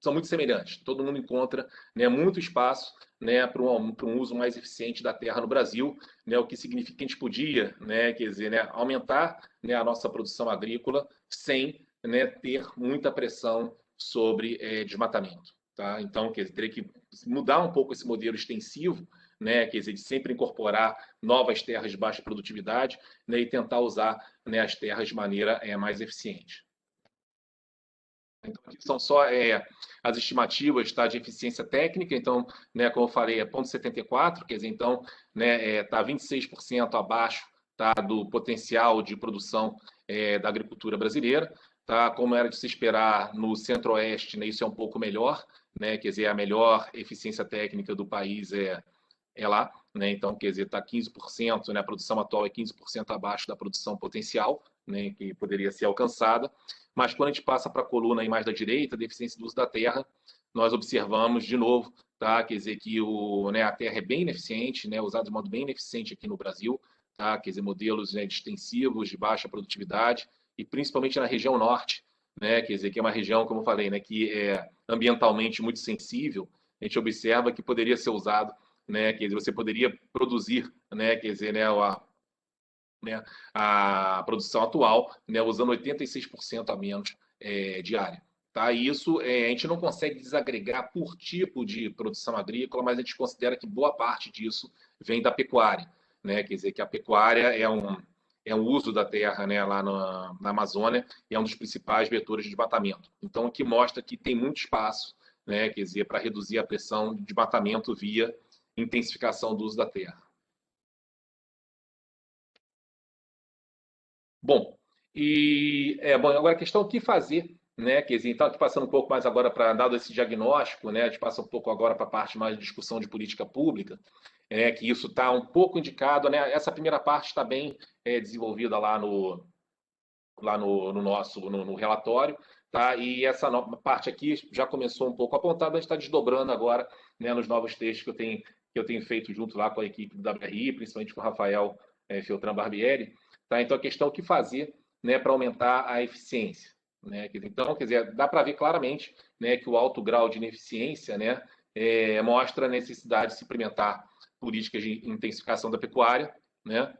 são muito semelhantes. Todo mundo encontra, né, muito espaço, né, para um uso mais eficiente da terra no Brasil, né, o que significa que a gente podia, né, quer dizer, né, aumentar, né, a nossa produção agrícola sem, né, ter muita pressão sobre desmatamento. Tá? Então, quer dizer, teria que mudar um pouco esse modelo extensivo, né, quer dizer, de sempre incorporar novas terras de baixa produtividade, né, e tentar usar, né, as terras de maneira mais eficiente. Então, aqui são só as estimativas, tá, de eficiência técnica. Então, né, como eu falei, é 0,74, quer dizer, então, né, está 26% abaixo, tá, do potencial de produção da agricultura brasileira. Tá, como era de se esperar no centro-oeste, né, isso é um pouco melhor, né, quer dizer, a melhor eficiência técnica do país é lá, né, então, quer dizer, está 15%, né, a produção atual é 15% abaixo da produção potencial, né, que poderia ser alcançada, mas quando a gente passa para a coluna aí mais da direita, a deficiência do uso da terra, nós observamos de novo, tá, quer dizer, que a terra é bem ineficiente, né, usada de modo bem ineficiente aqui no Brasil, tá, quer dizer, modelos, né, extensivos de baixa produtividade, e principalmente na região norte, né, quer dizer, que é uma região, como eu falei, né, que é ambientalmente muito sensível, a gente observa que poderia ser usado, né, quer dizer, você poderia produzir, né, quer dizer, a produção atual, né, usando 86% a menos de área. Tá? E isso a gente não consegue desagregar por tipo de produção agrícola, mas a gente considera que boa parte disso vem da pecuária. Né? Quer dizer, que a pecuária é um uso da terra, né, lá na Amazônia, e é um dos principais vetores de desmatamento. Então, o que mostra que tem muito espaço, né, quer dizer, para reduzir a pressão de desmatamento via intensificação do uso da terra. Bom, agora a questão é o que fazer, né? Quer dizer, então, aqui passando um pouco mais agora para dado esse diagnóstico, né? A gente passa um pouco agora para a parte mais de discussão de política pública, que isso está um pouco indicado, né? Essa primeira parte está bem desenvolvida no nosso no relatório, tá? E essa parte aqui já começou um pouco apontada, a gente está desdobrando agora, né, nos novos textos que eu tenho feito junto lá com a equipe do WRI, principalmente com o Rafael Feltran Barbieri, tá? Então a questão é o que fazer, né, para aumentar a eficiência, né? Então, quer dizer, dá para ver claramente, né, que o alto grau de ineficiência, né, mostra a necessidade de se implementar políticas de intensificação da pecuária, né?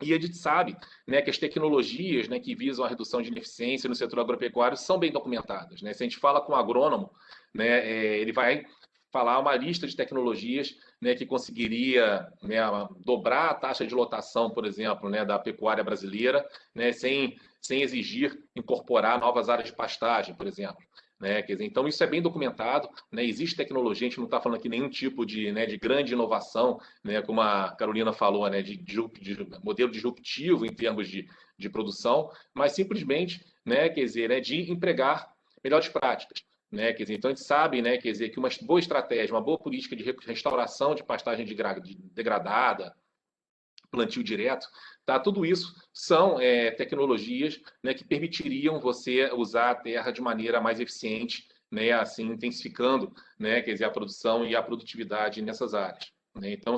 E a gente sabe, né, que as tecnologias, né, que visam a redução de ineficiência no setor agropecuário são bem documentadas, né? Se a gente fala com um agrônomo, né, ele vai falar uma lista de tecnologias, né, que conseguiria, né, dobrar a taxa de lotação, por exemplo, né, da pecuária brasileira, né, sem exigir incorporar novas áreas de pastagem, por exemplo. Né? Quer dizer, então, isso é bem documentado, né? Existe tecnologia, a gente não está falando aqui nenhum tipo de grande inovação, né? Como a Carolina falou, né? de modelo disruptivo em termos de produção, mas simplesmente, né? Quer dizer, né? De empregar melhores práticas. Né? Quer dizer, então, a gente sabe, né? Quer dizer, que uma boa estratégia, uma boa política de restauração de pastagem degradada, plantio direto, tá? Tudo isso são tecnologias, né, que permitiriam você usar a terra de maneira mais eficiente, né, assim intensificando, né, quer dizer, a produção e a produtividade nessas áreas. Né? Então,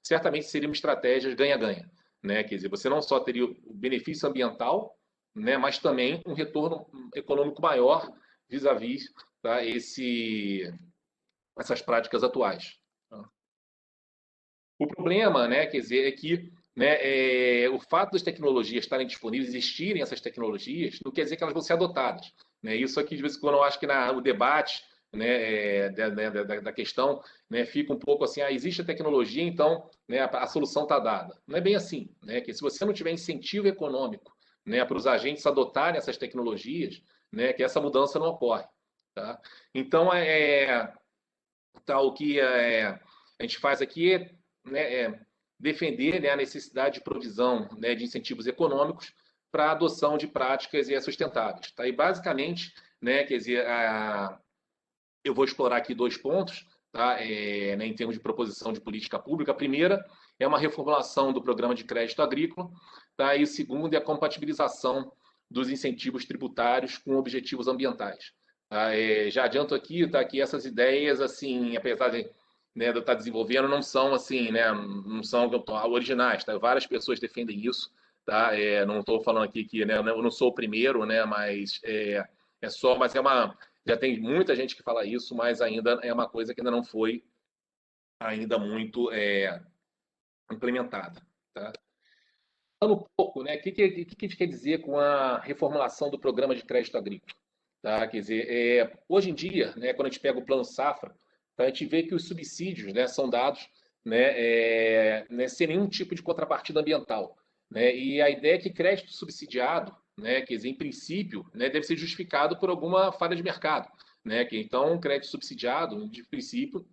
certamente seriam estratégias ganha-ganha. Né? Quer dizer, você não só teria o benefício ambiental, né, mas também um retorno econômico maior vis-à-vis, tá, essas práticas atuais. O problema, né, quer dizer, é que, né, o fato das tecnologias estarem disponíveis, existirem essas tecnologias, não quer dizer que elas vão ser adotadas. Né? Isso aqui, de vez em quando, eu acho que o debate, né, da questão, né, fica um pouco assim, existe a tecnologia, então, né, a solução está dada. Não é bem assim. Né? Que se você não tiver incentivo econômico, né, para os agentes adotarem essas tecnologias, né, que essa mudança não ocorre. Tá? Então, o que a gente faz aqui defender, né, a necessidade de provisão, né, de incentivos econômicos para a adoção de práticas sustentáveis. Tá? E, basicamente, né, quer dizer, eu vou explorar aqui dois pontos, tá? Né, em termos de proposição de política pública. A primeira é uma reformulação do programa de crédito agrícola, tá? E o segundo é a compatibilização dos incentivos tributários com objetivos ambientais. Tá? Já adianto aqui, tá, que essas ideias, assim, apesar de, né, de eu estar desenvolvendo, não são assim, né, não são originais. Tá? Várias pessoas defendem isso. Tá? Não estou falando aqui que, né, eu não sou o primeiro, né, mas mas já tem muita gente que fala isso, mas ainda é uma coisa que ainda não foi ainda muito implementada. Tá? Falando um pouco, né, o que a gente quer dizer com a reformulação do programa de crédito agrícola? Tá? Quer dizer, hoje em dia, né, quando a gente pega o Plano Safra, tá, a gente vê que os subsídios, né, são dados, né, sem nenhum tipo de contrapartida ambiental. Né? E a ideia é que crédito subsidiado, né, quer dizer, em princípio, né, deve ser justificado por alguma falha de mercado. Né? Então, crédito subsidiado, de princípio,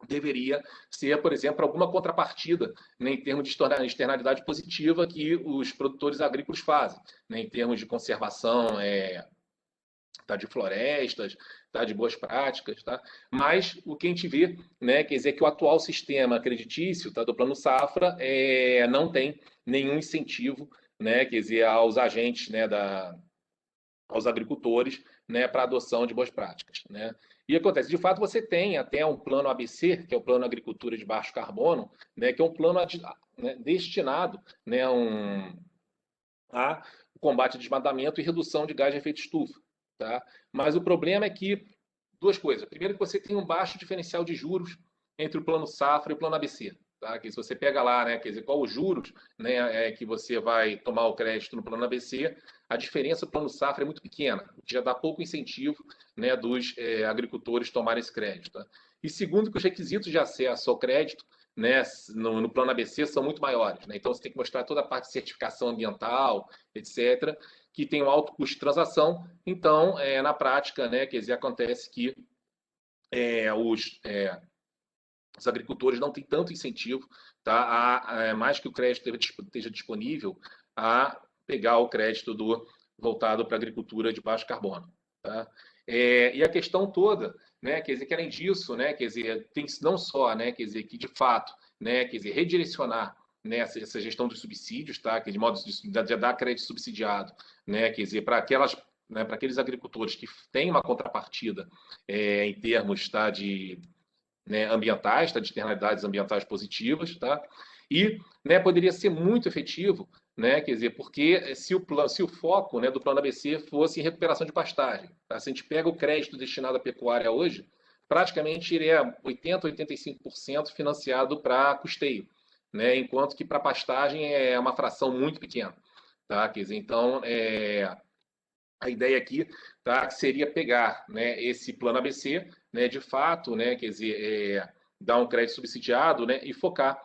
deveria ser, por exemplo, alguma contrapartida, né, em termos de externalidade positiva que os produtores agrícolas fazem, né, em termos de conservação tá, de florestas, tá, de boas práticas, tá? Mas o que a gente vê, né, quer dizer que o atual sistema creditício, tá, do Plano Safra não tem nenhum incentivo, né, quer dizer, aos agentes, né, aos agricultores, né, para a adoção de boas práticas, né? E acontece, de fato, você tem até um plano ABC, que é o Plano Agricultura de Baixo Carbono, né, que é um plano destinado, né, a combate ao desmatamento e redução de gás de efeito estufa. Tá? Mas o problema é que, duas coisas. Primeiro, que você tem um baixo diferencial de juros entre o Plano Safra e o Plano ABC. Tá? Que se você pega lá, né, quer dizer, qual os juros, né, que você vai tomar o crédito no Plano ABC, a diferença do Plano Safra é muito pequena, o que já dá pouco incentivo, né, dos agricultores tomarem esse crédito. Tá? E segundo, que os requisitos de acesso ao crédito, né, no Plano ABC são muito maiores. Né? Então, você tem que mostrar toda a parte de certificação ambiental, etc., que tem um alto custo de transação. Então, na prática, né, quer dizer, acontece que os agricultores não têm tanto incentivo, tá, mais que o crédito esteja disponível, a pegar o crédito do voltado para a agricultura de baixo carbono. Tá? E a questão toda, né, quer dizer, que além disso, né, quer dizer, tem não só, né, quer dizer, que de fato, né, quer dizer, redirecionar, né, essa gestão dos subsídios, tá, que de modo de dar crédito subsidiado, né, quer dizer, para aquelas, né, para aqueles agricultores que têm uma contrapartida em termos, tá, de, né, ambientais, tá, de externalidades ambientais positivas, tá, e, né, poderia ser muito efetivo, né, quer dizer, porque se o foco, né, do plano ABC fosse em recuperação de pastagem, tá? Se a gente pega o crédito destinado à pecuária hoje, praticamente ele é 80, 85% financiado para custeio, né, enquanto que para pastagem é uma fração muito pequena, tá? Quer dizer, então, a ideia aqui, tá, seria pegar, né, esse plano ABC, né, de fato, né, quer dizer, dar um crédito subsidiado, né, e focar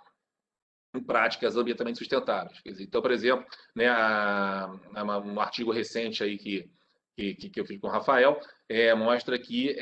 em práticas ambientalmente sustentáveis. Quer dizer, então, por exemplo, né, um artigo recente aí que eu fiz com o Rafael mostra que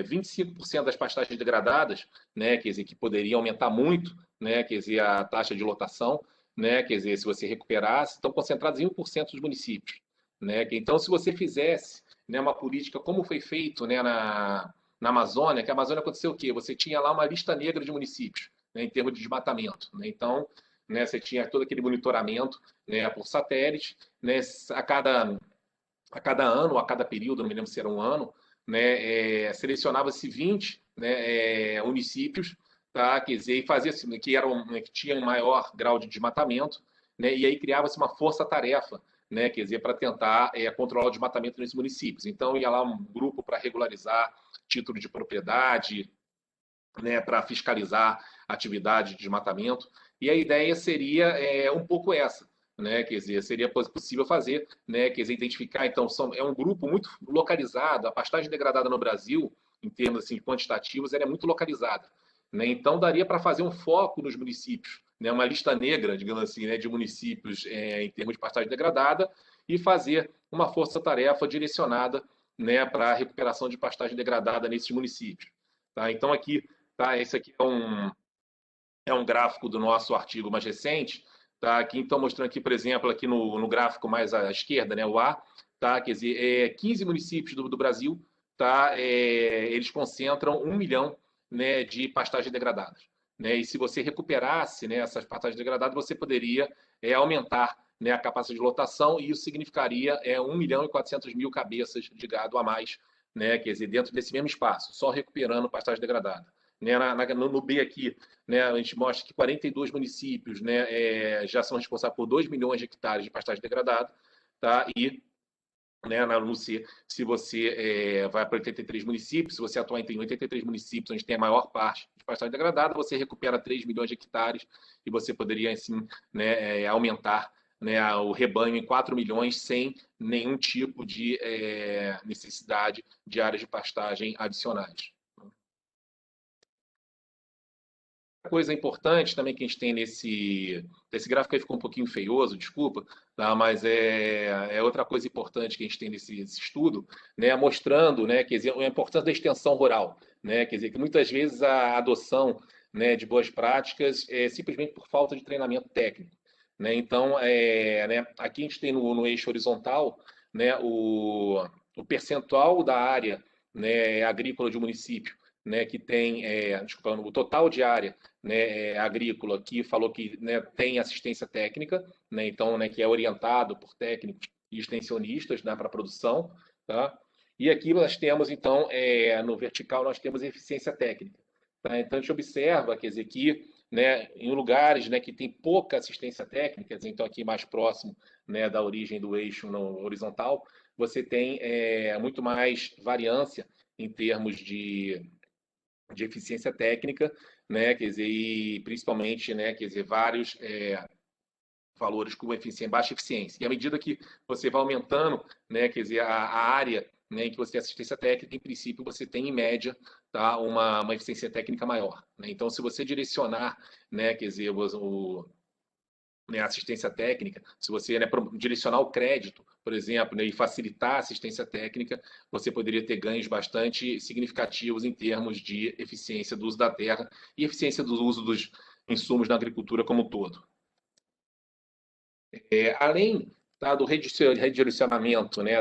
25% das pastagens degradadas, né, quer dizer, que poderiam aumentar muito, né, quer dizer, a taxa de lotação, né, quer dizer, se você recuperasse, estão concentradas em 1% dos municípios. Né? Então, se você fizesse, né, uma política como foi feito, né, na Amazônia, que a Amazônia aconteceu o quê? Você tinha lá uma lista negra de municípios, né, em termos de desmatamento. Né? Então, né, você tinha todo aquele monitoramento, né, por satélite, né, a cada ano, a cada período, não me lembro se era um ano, né, selecionava-se 20, né, municípios, tá, quer dizer, e fazia que tinham um maior grau de desmatamento, né, e aí criava-se uma força-tarefa, né, quer dizer, para tentar controlar o desmatamento nesses municípios. Então ia lá um grupo para regularizar título de propriedade, né, para fiscalizar a atividade de desmatamento. E a ideia seria um pouco essa, né? Quer dizer, seria possível fazer, né? Quer dizer, identificar. Então, é um grupo muito localizado. A pastagem degradada no Brasil, em termos assim, quantitativos, ela é muito localizada. Né? Então, daria para fazer um foco nos municípios, né? Uma lista negra, digamos assim, né? De municípios em termos de pastagem degradada e fazer uma força-tarefa direcionada, né? Para a recuperação de pastagem degradada nesses municípios. Tá? Então, aqui tá? Esse aqui é um gráfico do nosso artigo mais recente. Tá? Aqui, então, mostrando aqui, por exemplo, aqui no gráfico mais à esquerda, né, o A, tá? Quer dizer, 15 municípios do Brasil, tá? Eles concentram 1 milhão, né, de pastagens degradadas. Né? E se você recuperasse, né, essas pastagens degradadas, você poderia aumentar, né, a capacidade de lotação, e isso significaria 1 milhão e 400 mil cabeças de gado a mais, né, quer dizer, dentro desse mesmo espaço, só recuperando pastagem degradada. Né, no B aqui, né, a gente mostra que 42 municípios, né, já são responsáveis por 2 milhões de hectares de pastagem degradada, tá? E, né, no C, se você vai para 83 municípios, se você atuar em 83 municípios onde tem a maior parte de pastagem degradada, você recupera 3 milhões de hectares e você poderia, assim, né, aumentar, né, o rebanho em 4 milhões sem nenhum tipo de necessidade de áreas de pastagem adicionais. Coisa importante também que a gente tem nesse gráfico aí ficou um pouquinho feioso, desculpa, tá? Mas é outra coisa importante que a gente tem nesse estudo, né? Mostrando, né, quer dizer, a importância da extensão rural, né? Quer dizer, que muitas vezes a adoção, né, de boas práticas é simplesmente por falta de treinamento técnico, né? Então, né, aqui a gente tem no eixo horizontal, né, o percentual da área, né, agrícola de um município, né, que tem, desculpa, o total de área, né, agrícola, que falou que, né, tem assistência técnica, né, então, né, que é orientado por técnicos e extensionistas, né, para a produção, tá? E aqui nós temos, então, no vertical, nós temos eficiência técnica. Tá? Então, a gente observa, quer dizer, que, né, em lugares, né, que tem pouca assistência técnica, quer dizer, então aqui mais próximo, né, da origem do eixo no horizontal, você tem muito mais variância em termos de eficiência técnica, né, quer dizer, e principalmente, né, quer dizer, vários valores com eficiência, baixa eficiência. E à medida que você vai aumentando, né, quer dizer, a área, né, em que você tem assistência técnica, em princípio você tem em média, tá, uma eficiência técnica maior. Né? Então, se você direcionar, né, quer dizer, né, assistência técnica, se você, né, direcionar o crédito, por exemplo, né, e facilitar a assistência técnica, você poderia ter ganhos bastante significativos em termos de eficiência do uso da terra e eficiência do uso dos insumos na agricultura como um todo. Além, tá, do redirecionamento, né,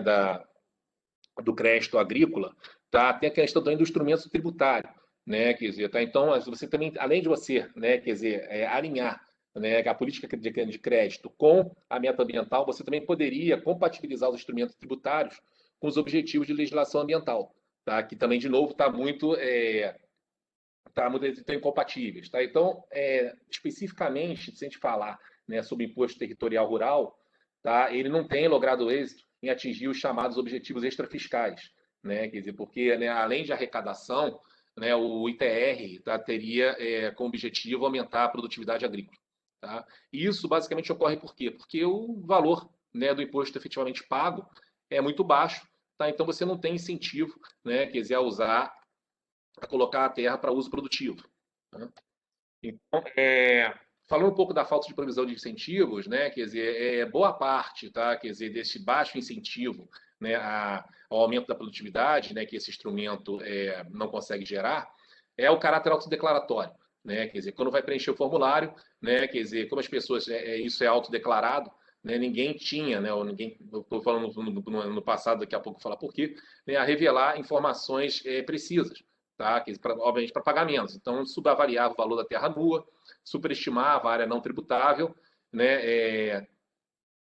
do crédito agrícola, tá, tem a questão também do instrumento tributário, né, quer dizer, tá, então você também, além de você, né, quer dizer, alinhar, né, a política de crédito com a meta ambiental, você também poderia compatibilizar os instrumentos tributários com os objetivos de legislação ambiental, tá, que também, de novo, está muito estão incompatíveis. Tá? Então, especificamente, se a gente falar, né, sobre imposto territorial rural, tá, ele não tem logrado êxito em atingir os chamados objetivos extrafiscais. Né? Quer dizer, porque, né, além de arrecadação, né, o ITR, tá, teria como objetivo aumentar a produtividade agrícola. Tá? E isso basicamente ocorre por quê? Porque o valor, né, do imposto efetivamente pago é muito baixo. Tá? Então, você não tem incentivo, né, quer dizer, a colocar a terra para uso produtivo. Né? Então, falando um pouco da falta de provisão de incentivos, né, quer dizer, boa parte, tá, quer dizer, desse baixo incentivo, né, ao aumento da produtividade, né, que esse instrumento não consegue gerar, é o caráter autodeclaratório. Né, quer dizer, quando vai preencher o formulário, né, quer dizer, como as pessoas, isso é autodeclarado, né, ninguém tinha, né, ou ninguém, estou falando no passado, daqui a pouco vou falar por quê, né, a revelar informações precisas. Tá? Obviamente para pagamentos. Então, subavaliava o valor da terra nua, superestimava a área não tributável, né?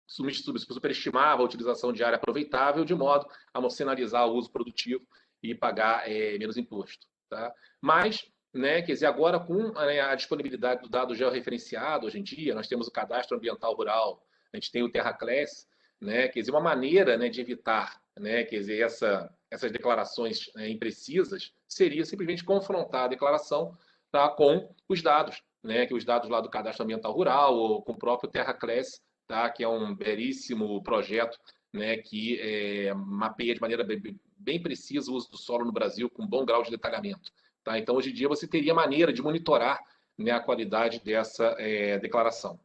Superestimava a utilização de área aproveitável, de modo a não sinalizar o uso produtivo e pagar menos imposto. Tá? Mas, né, quer dizer, agora com a disponibilidade do dado georreferenciado, hoje em dia, nós temos o cadastro ambiental rural, a gente tem o TerraClass, né, quer dizer, uma maneira, né, de evitar, né, quer dizer, essas declarações imprecisas seria simplesmente confrontar a declaração, tá, com os dados, né, que os dados lá do cadastro ambiental rural ou com o próprio TerraClass, tá, que é um belíssimo projeto, né, que mapeia de maneira bem precisa o uso do solo no Brasil com bom grau de detalhamento. Tá? Então, hoje em dia, você teria maneira de monitorar, né, a qualidade dessa declaração.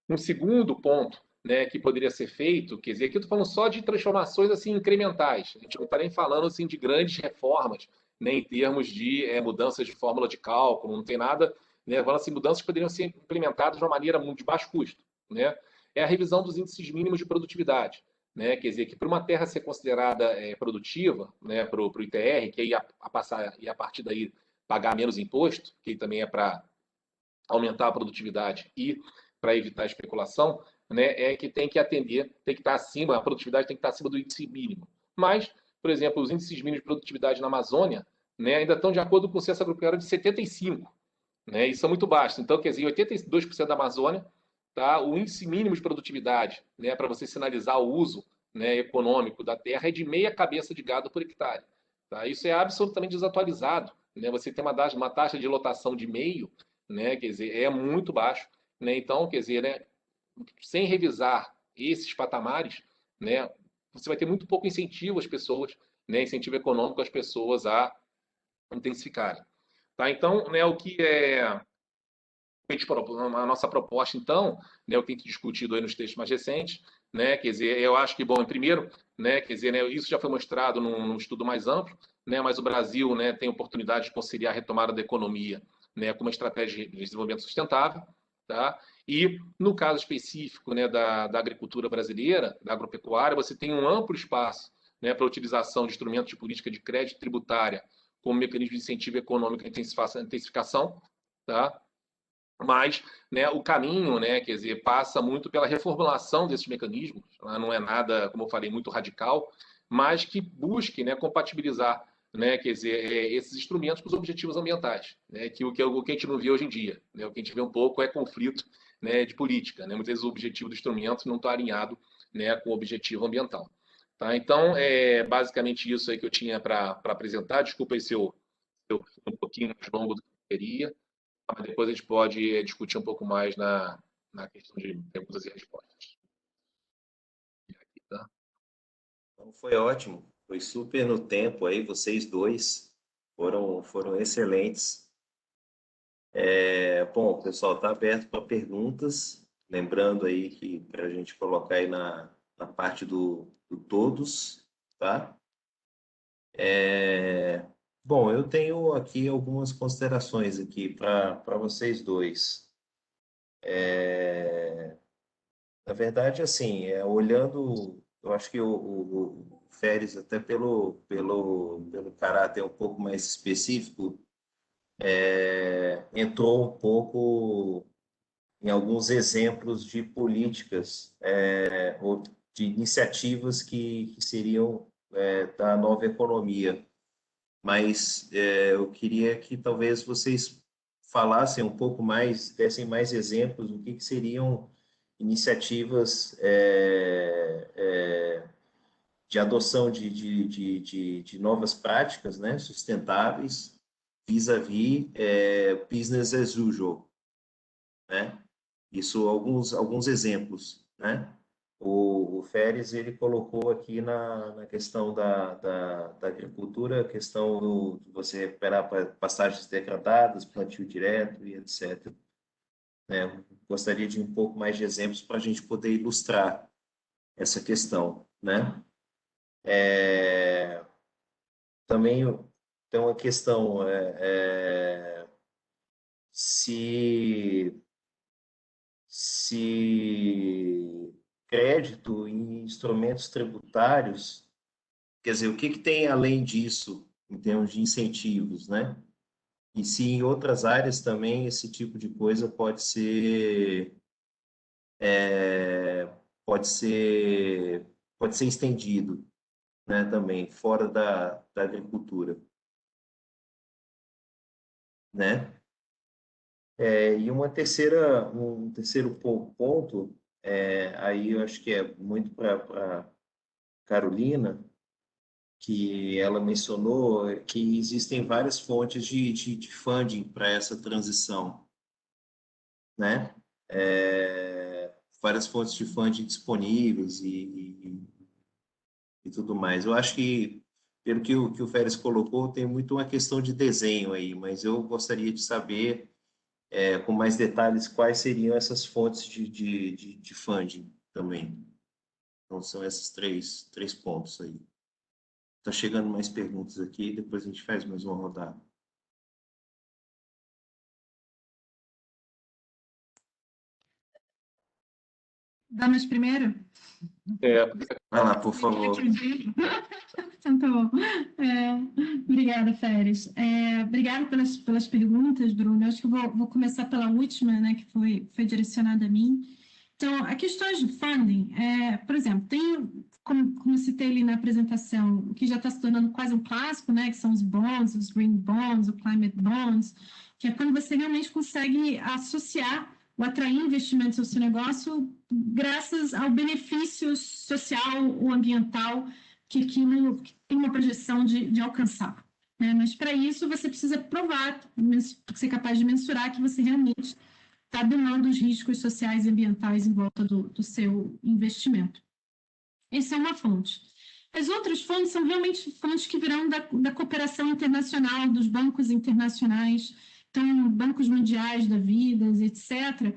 Um segundo ponto, né, que poderia ser feito, quer dizer, aqui eu estou falando só de transformações assim incrementais. A gente não está nem falando assim de grandes reformas, né, em termos de mudanças de fórmula de cálculo, não tem nada, né, falando assim, mudanças que poderiam ser implementadas de uma maneira muito de baixo custo, né? É a revisão dos índices mínimos de produtividade, né? Quer dizer que para uma terra ser considerada produtiva, né, para o ITR, que ia passar e a partir daí pagar menos imposto, que também é para aumentar a produtividade e para evitar a especulação, né, é que tem que atender, tem que estar acima, a produtividade tem que estar acima do índice mínimo. Mas, por exemplo, os índices mínimos de produtividade na Amazônia, né, ainda estão de acordo com o censo agropecuário de 75, né, e são muito baixos. Então, quer dizer, 82% da Amazônia, tá, o índice mínimo de produtividade, né, para você sinalizar o uso, né, econômico da terra é de meia cabeça de gado por hectare. Tá? Isso é absolutamente desatualizado. Né? Você tem uma taxa de lotação de meio, né, quer dizer, é muito baixo. Né? Então, quer dizer, né, sem revisar esses patamares, né, você vai ter muito pouco incentivo às pessoas, né, incentivo econômico às pessoas a intensificarem. Tá? Então, né, o que a nossa proposta, então, né, o que tem discutido aí nos textos mais recentes, né, quer dizer, eu acho que, bom, primeiro, né, quer dizer, né, isso já foi mostrado num estudo mais amplo, né, mas o Brasil, né, tem oportunidade de conciliar a retomada da economia, né, com uma estratégia de desenvolvimento sustentável, tá? E no caso específico, né, da agricultura brasileira, da agropecuária, você tem um amplo espaço, né, para a utilização de instrumentos de política de crédito tributária como mecanismo de incentivo econômico e intensificação, tá? Mas, né, o caminho, né, quer dizer, passa muito pela reformulação desses mecanismos. Não é nada, como eu falei, muito radical, mas que busque, né, compatibilizar, né, quer dizer, esses instrumentos com os objetivos ambientais, né, que o que a gente não vê hoje em dia, né, o que a gente vê um pouco é conflito, né, de política, né, muitas vezes o objetivo do instrumento não está alinhado, né, com o objetivo ambiental. Tá? Então, é basicamente isso aí que eu tinha para apresentar. Desculpa aí se eu fui um pouquinho mais longo do que eu queria. Mas depois a gente pode discutir um pouco mais na questão de perguntas e respostas. Tá? Então, foi ótimo, foi super no tempo aí, vocês dois foram excelentes. Bom, o pessoal está aberto para perguntas, lembrando aí que para a gente colocar aí na parte do todos, tá? Bom, eu tenho aqui algumas considerações aqui para vocês dois. Na verdade, assim, olhando, eu acho que o Férez, até pelo caráter um pouco mais específico, entrou um pouco em alguns exemplos de políticas ou de iniciativas que seriam da nova economia. Mas eu queria que talvez vocês falassem um pouco mais, dessem mais exemplos do que seriam iniciativas de adoção de novas práticas, né, sustentáveis, vis-à-vis business as usual, né? Isso, alguns exemplos, né? O Férez, ele colocou aqui na questão da agricultura, a questão de você recuperar pastagens degradadas, plantio direto e etc. Né? Gostaria de um pouco mais de exemplos para a gente poder ilustrar essa questão, né? Também tem uma questão, se se crédito em instrumentos tributários, quer dizer, o que que tem além disso em termos de incentivos, né? E se em outras áreas também esse tipo de coisa é, pode ser, pode ser estendido, né? Também fora da agricultura, né? E um terceiro ponto, aí eu acho que é muito para Carolina, que ela mencionou que existem várias fontes de funding para essa transição, né? Várias fontes de funding disponíveis e tudo mais. Eu acho que, pelo que o Férez colocou, tem muito uma questão de desenho aí, mas eu gostaria de saber, com mais detalhes, quais seriam essas fontes de funding também. Então, são esses três pontos aí. Tá chegando mais perguntas aqui, depois a gente faz mais uma rodada. Damas primeiro? É, Vai lá, por favor. Então, tá bom. Obrigada, Férez. Obrigada pelas perguntas, Bruno. Eu acho que eu vou começar pela última, né, que foi direcionada a mim. Então, a questão de funding, por exemplo, tem, como citei ali na apresentação, o que já está se tornando quase um clássico, né, que são os bonds, os green bonds, o climate bonds, que é quando você realmente consegue associar ou atrair investimentos ao seu negócio graças ao benefício social ou ambiental que aquilo tem uma projeção de alcançar. Né? Mas, para isso, você precisa provar, ser capaz de mensurar que você realmente está domando os riscos sociais e ambientais em volta do seu investimento. Essa é uma fonte. As outras fontes são realmente fontes que virão da cooperação internacional, dos bancos internacionais, então, bancos mundiais da vida, etc.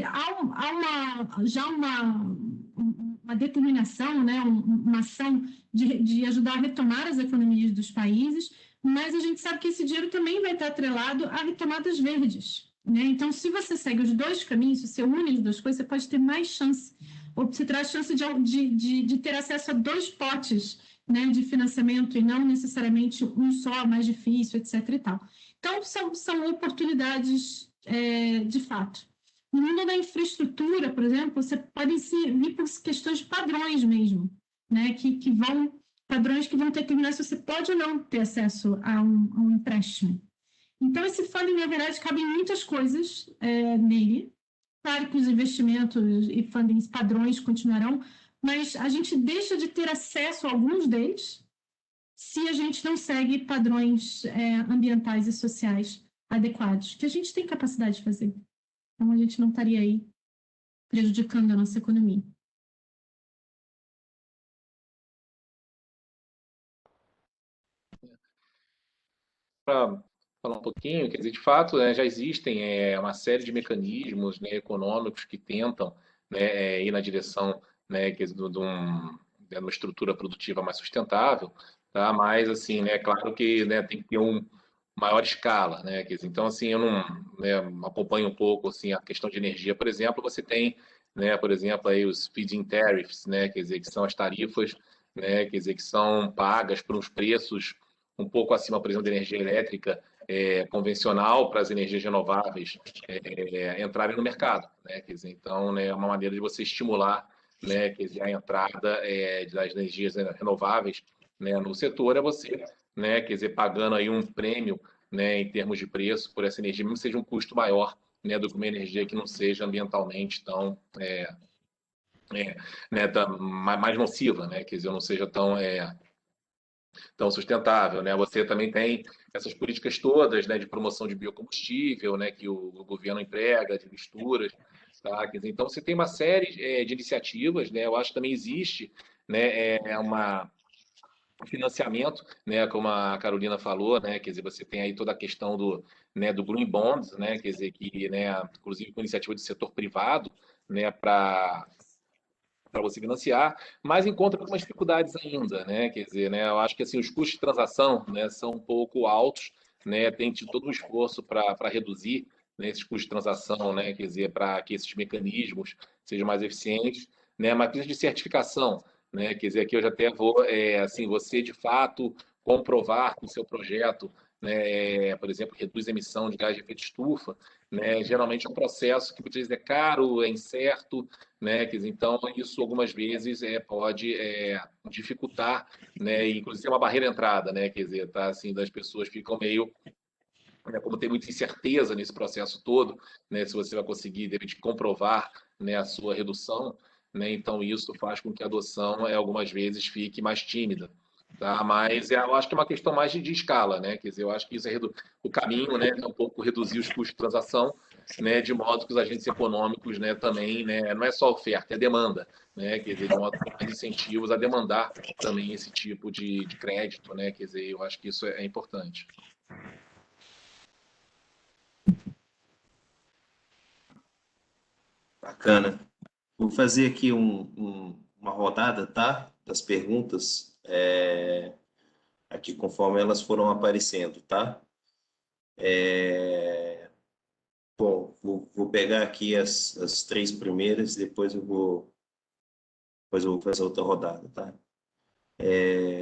Há já uma determinação, né, uma ação de ajudar a retomar as economias dos países, mas a gente sabe que esse dinheiro também vai estar atrelado a retomadas verdes. Né? Então, se você segue os dois caminhos, se você une as duas coisas, você pode ter mais chance, ou você traz chance de ter acesso a dois potes, né, de financiamento e não necessariamente um só, mais difícil, etc. e tal. Então, são oportunidades de fato. No mundo da infraestrutura, por exemplo, você pode vir por questões de padrões mesmo, né, padrões que vão determinar se você pode ou não ter acesso a um empréstimo. Então, esse funding, na verdade, cabe em muitas coisas nele. Claro que os investimentos e fundings padrões continuarão, mas a gente deixa de ter acesso a alguns deles se a gente não segue padrões ambientais e sociais adequados, que a gente tem capacidade de fazer. Então, a gente não estaria aí prejudicando a nossa economia. para falar um pouquinho, quer dizer, de fato, né, já existem uma série de mecanismos, né, econômicos que tentam, né, ir na direção, né, de uma estrutura produtiva mais sustentável, tá? Mas assim, né, claro que, né, tem que ter maior escala, né? Quer dizer, então assim, eu não, né, acompanho um pouco assim a questão de energia, por exemplo, você tem, né, por exemplo, aí os feed-in tariffs, né, quer dizer, que são as tarifas, né, quer dizer, que são pagas por uns preços um pouco acima, por exemplo, da energia elétrica convencional para as energias renováveis entrarem no mercado, né, quer dizer, então, né, é uma maneira de você estimular, né, quer dizer, a entrada das energias renováveis, né, no setor é você, né, quer dizer, pagando aí um prêmio, né, em termos de preço por essa energia, mesmo que seja um custo maior, né, do que uma energia que não seja ambientalmente tão, né, mais nociva, né, quer dizer, não seja tão sustentável, né? Você também tem essas políticas todas, né, de promoção de biocombustível, né, que o governo emprega, de misturas, tá? Quer dizer, então você tem uma série de iniciativas, né? Eu acho que também existe, né, um financiamento, né, como a Carolina falou, né, quer dizer, você tem aí toda a questão do Green Bonds, né, quer dizer, que, né, inclusive com iniciativa do setor privado, né, para você financiar, mas encontra algumas dificuldades ainda, né? Quer dizer, né, eu acho que assim os custos de transação, né, são um pouco altos, né? Tem tido todo um esforço para reduzir, né, esses custos de transação, né? Quer dizer, para que esses mecanismos sejam mais eficientes, né? Mas precisa de certificação, né? Quer dizer, aqui eu já até vou, assim, você de fato comprovar com o seu projeto, né, por exemplo, reduz a emissão de gás de efeito estufa, né? Geralmente é um processo que muitas vezes é caro, é incerto, né? Quer dizer, então, isso algumas vezes pode dificultar, né? E, inclusive, é uma barreira de entrada, né? Quer dizer, tá, assim, das pessoas ficam meio, né, como tem muita incerteza nesse processo todo, né? Se você vai conseguir, de repente, comprovar, né, a sua redução, né? Então, isso faz com que a adoção, algumas vezes, fique mais tímida. Tá? Mas eu acho que é uma questão mais de escala, né? Quer dizer, eu acho que isso o caminho, né, é um pouco reduzir os custos de transação, né, de modo que os agentes econômicos, né, também, né, não é só oferta, é demanda, né, quer dizer, de modo que tem mais incentivos a demandar também esse tipo de crédito, né, quer dizer, eu acho que isso é importante. Bacana. Vou fazer aqui uma rodada, tá? Das perguntas, aqui conforme elas foram aparecendo, tá? Bom, vou pegar aqui as três primeiras, depois eu vou fazer outra rodada, tá?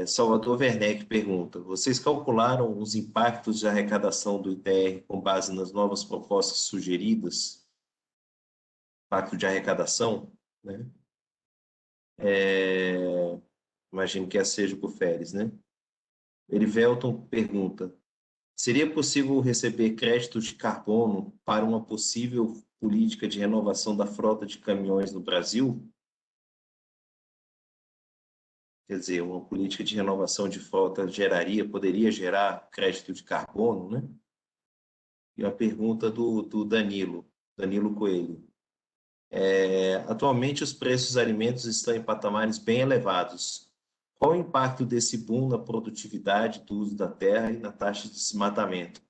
Salvador Werneck pergunta: vocês calcularam os impactos de arrecadação do ITR com base nas novas propostas sugeridas? Impacto de arrecadação, né? Imagino que seja por Feres, né? Erivelton pergunta: seria possível receber créditos de carbono para uma possível política de renovação da frota de caminhões no Brasil? Quer dizer, uma política de renovação de frota poderia gerar crédito de carbono, né? E a pergunta do Danilo Coelho. Atualmente, os preços dos alimentos estão em patamares bem elevados. Qual o impacto desse boom na produtividade do uso da terra e na taxa de desmatamento?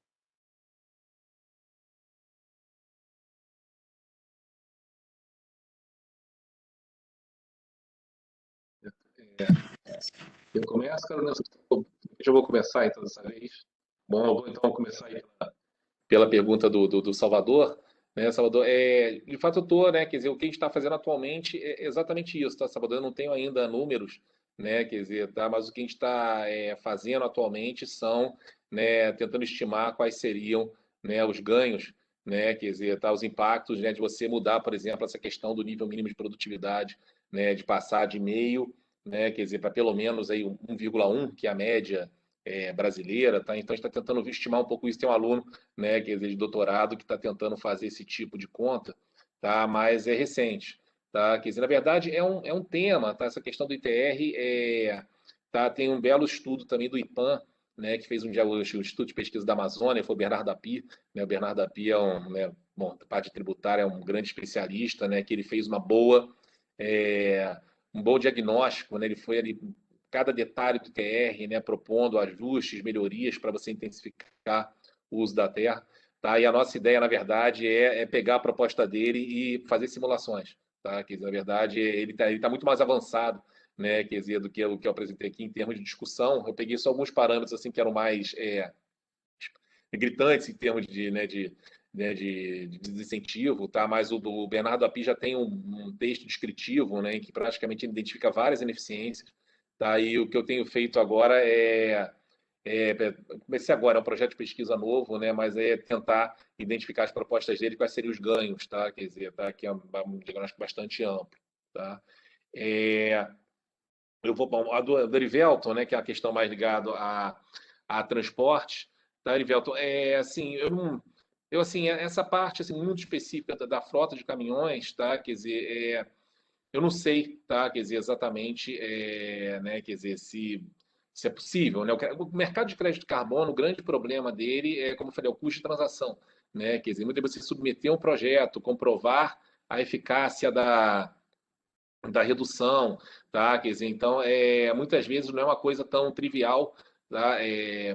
Eu começo, Carolina, eu vou começar então dessa vez. Bom, eu vou então começar aí pela pergunta do Salvador, né, Salvador, de fato eu estou, né, quer dizer, o que a gente está fazendo atualmente é exatamente isso, tá, Salvador? Eu não tenho ainda números, né, quer dizer, tá, mas o que a gente está fazendo atualmente são, né, tentando estimar quais seriam, né, os ganhos, né, quer dizer, tá, os impactos, né, de você mudar, por exemplo, essa questão do nível mínimo de produtividade, né, de passar de meio, né, quer dizer, para pelo menos aí 1,1, que é a média brasileira, tá? Então a gente está tentando estimar um pouco isso. Tem um aluno, né, quer dizer, de doutorado que está tentando fazer esse tipo de conta, tá? Mas é recente, tá? Quer dizer, na verdade é um tema, tá? Essa questão do ITR tá? Tem um belo estudo também do IPAM, né, que fez um dia o Instituto de Pesquisa da Amazônia, foi o Bernardo Api, né? O Bernardo Api é né, bom, da parte tributária é um grande especialista, né, que ele fez um bom diagnóstico, né? Ele foi ali cada detalhe do TR, né, propondo ajustes, melhorias para você intensificar o uso da terra. Tá? E a nossa ideia, na verdade, é pegar a proposta dele e fazer simulações. Tá? Quer dizer, na verdade, ele tá muito mais avançado, né, quer dizer, do que o que eu apresentei aqui em termos de discussão. Eu peguei só alguns parâmetros assim que eram mais gritantes em termos de né, de desincentivo, tá? Mas o do Bernardo Api já tem um texto descritivo, né, em que praticamente identifica várias ineficiências, tá? E o que eu tenho feito agora comecei agora, é um projeto de pesquisa novo, né, mas é tentar identificar as propostas dele, quais seriam os ganhos, tá? Quer dizer, tá? Que é um diagnóstico bastante amplo, tá? É, eu vou a do Erivelton, né, que é a questão mais ligada a transporte, tá, Erivelton? Assim, assim, essa parte assim muito específica da frota de caminhões, tá? Quer dizer, eu não sei, tá? Quer dizer, exatamente, né? Quer dizer, se é possível, né? O mercado de crédito de carbono, o grande problema dele é, como eu falei, o custo de transação, né? Quer dizer, muitas vezes você submeter um projeto, comprovar a eficácia da redução, tá? Quer dizer, então, muitas vezes não é uma coisa tão trivial, tá?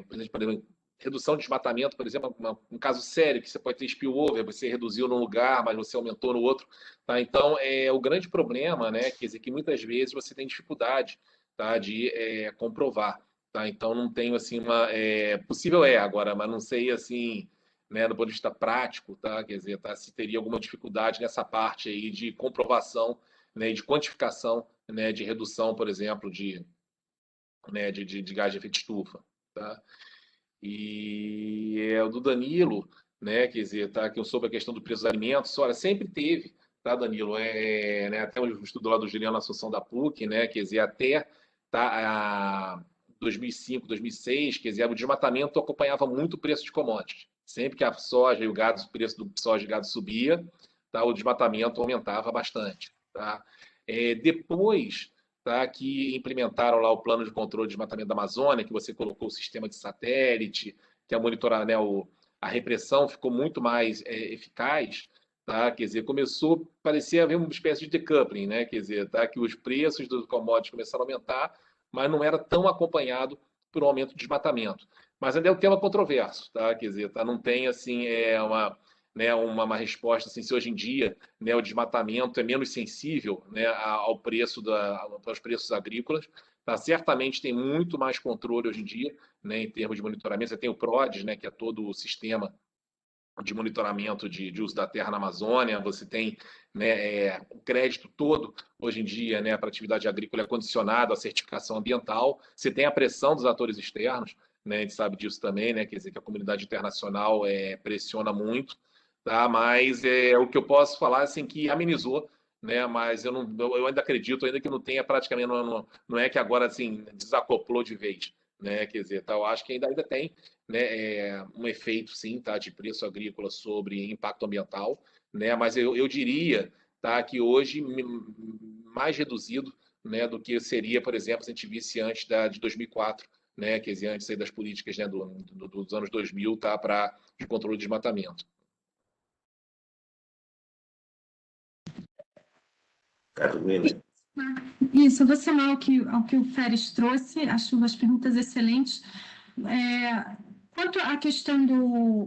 Por exemplo, redução de desmatamento, por exemplo, um caso sério que você pode ter spillover, você reduziu num lugar, mas você aumentou no outro, tá? Então, o grande problema, né? Quer dizer, que muitas vezes você tem dificuldade, tá? De comprovar, tá? Então, não tenho assim possível agora, mas não sei assim, né? Do ponto de vista prático, tá? Quer dizer, tá? Se teria alguma dificuldade nessa parte aí de comprovação, né, de quantificação, né, de redução, por exemplo, de gás de efeito estufa, tá? E o do Danilo, né, quer dizer, tá, que eu soube a questão do preço dos alimentos, olha, sempre teve, tá, Danilo, né, até o estudo lá do Juliano Assunção da PUC, né, quer dizer, até a 2005, 2006, quer dizer, o desmatamento acompanhava muito o preço de commodities. Sempre que a soja e o gado, o preço do soja e gado subia, tá, o desmatamento aumentava bastante, tá? Depois, tá, que implementaram lá o plano de controle de desmatamento da Amazônia, que você colocou o sistema de satélite, que é monitorar, né, a repressão ficou muito mais eficaz, tá? Quer dizer, começou a parecer haver uma espécie de decoupling, né? Quer dizer, tá, que os preços dos commodities começaram a aumentar, mas não era tão acompanhado por um aumento de desmatamento. Mas ainda é um tema controverso, tá? Quer dizer, tá, não tem assim uma resposta assim, se hoje em dia, né, o desmatamento é menos sensível, né, ao preço aos preços agrícolas. Tá? Certamente tem muito mais controle hoje em dia, né, em termos de monitoramento. Você tem o PRODES, né, que é todo o sistema de monitoramento de uso da terra na Amazônia. Você tem, né, o crédito todo hoje em dia, né, para atividade agrícola é condicionado à certificação ambiental. Você tem a pressão dos atores externos, né, a gente sabe disso também, né, quer dizer que a comunidade internacional pressiona muito, tá? Mas o que eu posso falar assim que amenizou, né? Mas eu ainda acredito ainda que não tenha praticamente não é que agora assim desacoplou de vez, né? Quer dizer, tá, eu acho que ainda tem, né, um efeito sim, tá, de preço agrícola sobre impacto ambiental, né? Mas eu diria, tá, que hoje mais reduzido, né, do que seria, por exemplo, se a gente visse antes de 2004, né? Quer dizer, antes aí das políticas, né, dos anos 2000, tá, para de controle de desmatamento. Carolina. Isso, eu vou somar ao que o Férez trouxe, acho umas perguntas excelentes. Quanto à questão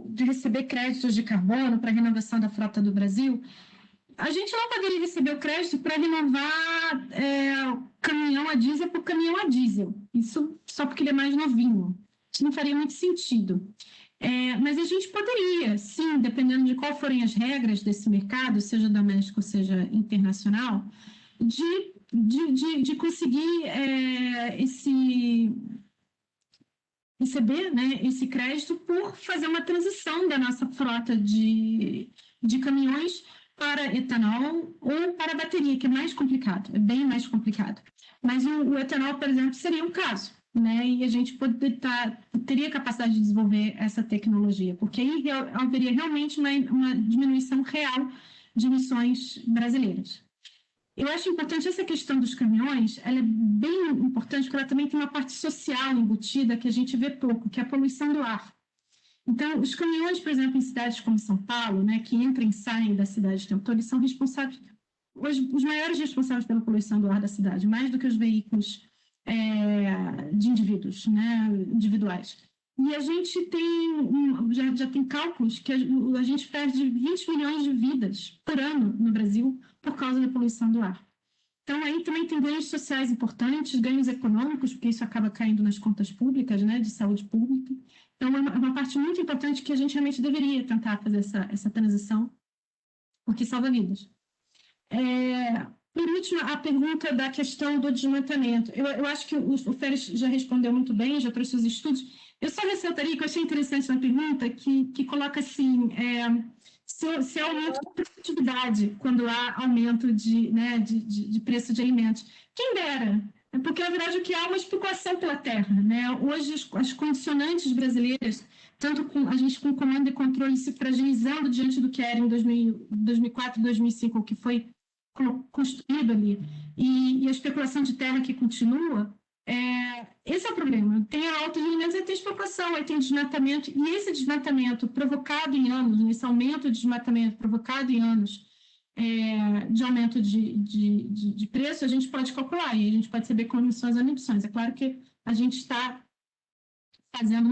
de receber créditos de carbono para a renovação da frota do Brasil, a gente não poderia receber o crédito para renovar caminhão a diesel por caminhão a diesel, isso só porque ele é mais novinho, isso não faria muito sentido. Mas a gente poderia, sim, dependendo de quais forem as regras desse mercado, seja doméstico, seja internacional, de conseguir receber, né, esse crédito por fazer uma transição da nossa frota de caminhões para etanol ou para bateria, que é mais complicado, é bem mais complicado. Mas o etanol, por exemplo, seria um caso, né? E a gente teria capacidade de desenvolver essa tecnologia, porque aí haveria realmente uma diminuição real de emissões brasileiras. Eu acho importante essa questão dos caminhões, ela é bem importante porque ela também tem uma parte social embutida que a gente vê pouco, que é a poluição do ar. Então, os caminhões, por exemplo, em cidades como São Paulo, né, que entram e saem da cidade o tempo todo, eles são responsáveis, os maiores responsáveis pela poluição do ar da cidade, mais do que os veículos de indivíduos, né, individuais. E a gente já tem cálculos que a gente perde 20 milhões de vidas por ano no Brasil por causa da poluição do ar. Então, aí também tem ganhos sociais importantes, ganhos econômicos, porque isso acaba caindo nas contas públicas, né, de saúde pública. Então, é uma parte muito importante que a gente realmente deveria tentar fazer essa transição, porque salva vidas. Por último, a pergunta da questão do desmatamento. Eu acho que o Félix já respondeu muito bem, já trouxe os estudos. Eu só ressaltaria que eu achei interessante na pergunta que coloca assim, se há aumento de produtividade quando há aumento de preço de alimentos. Quem dera, porque, na verdade, o que há é uma especulação pela terra. Né? Hoje, as condicionantes brasileiras, tanto a gente com comando e controle se fragilizando diante do que era em 2004, 2005, o que foi construído ali, e a especulação de terra que continua, esse é o problema. Tem a alta de alimentos, aí tem especulação, aí tem desmatamento, e esse desmatamento provocado em anos, esse aumento de desmatamento provocado em anos de aumento de preço, a gente pode calcular, e a gente pode saber como são as emissões. É claro que a gente está fazendo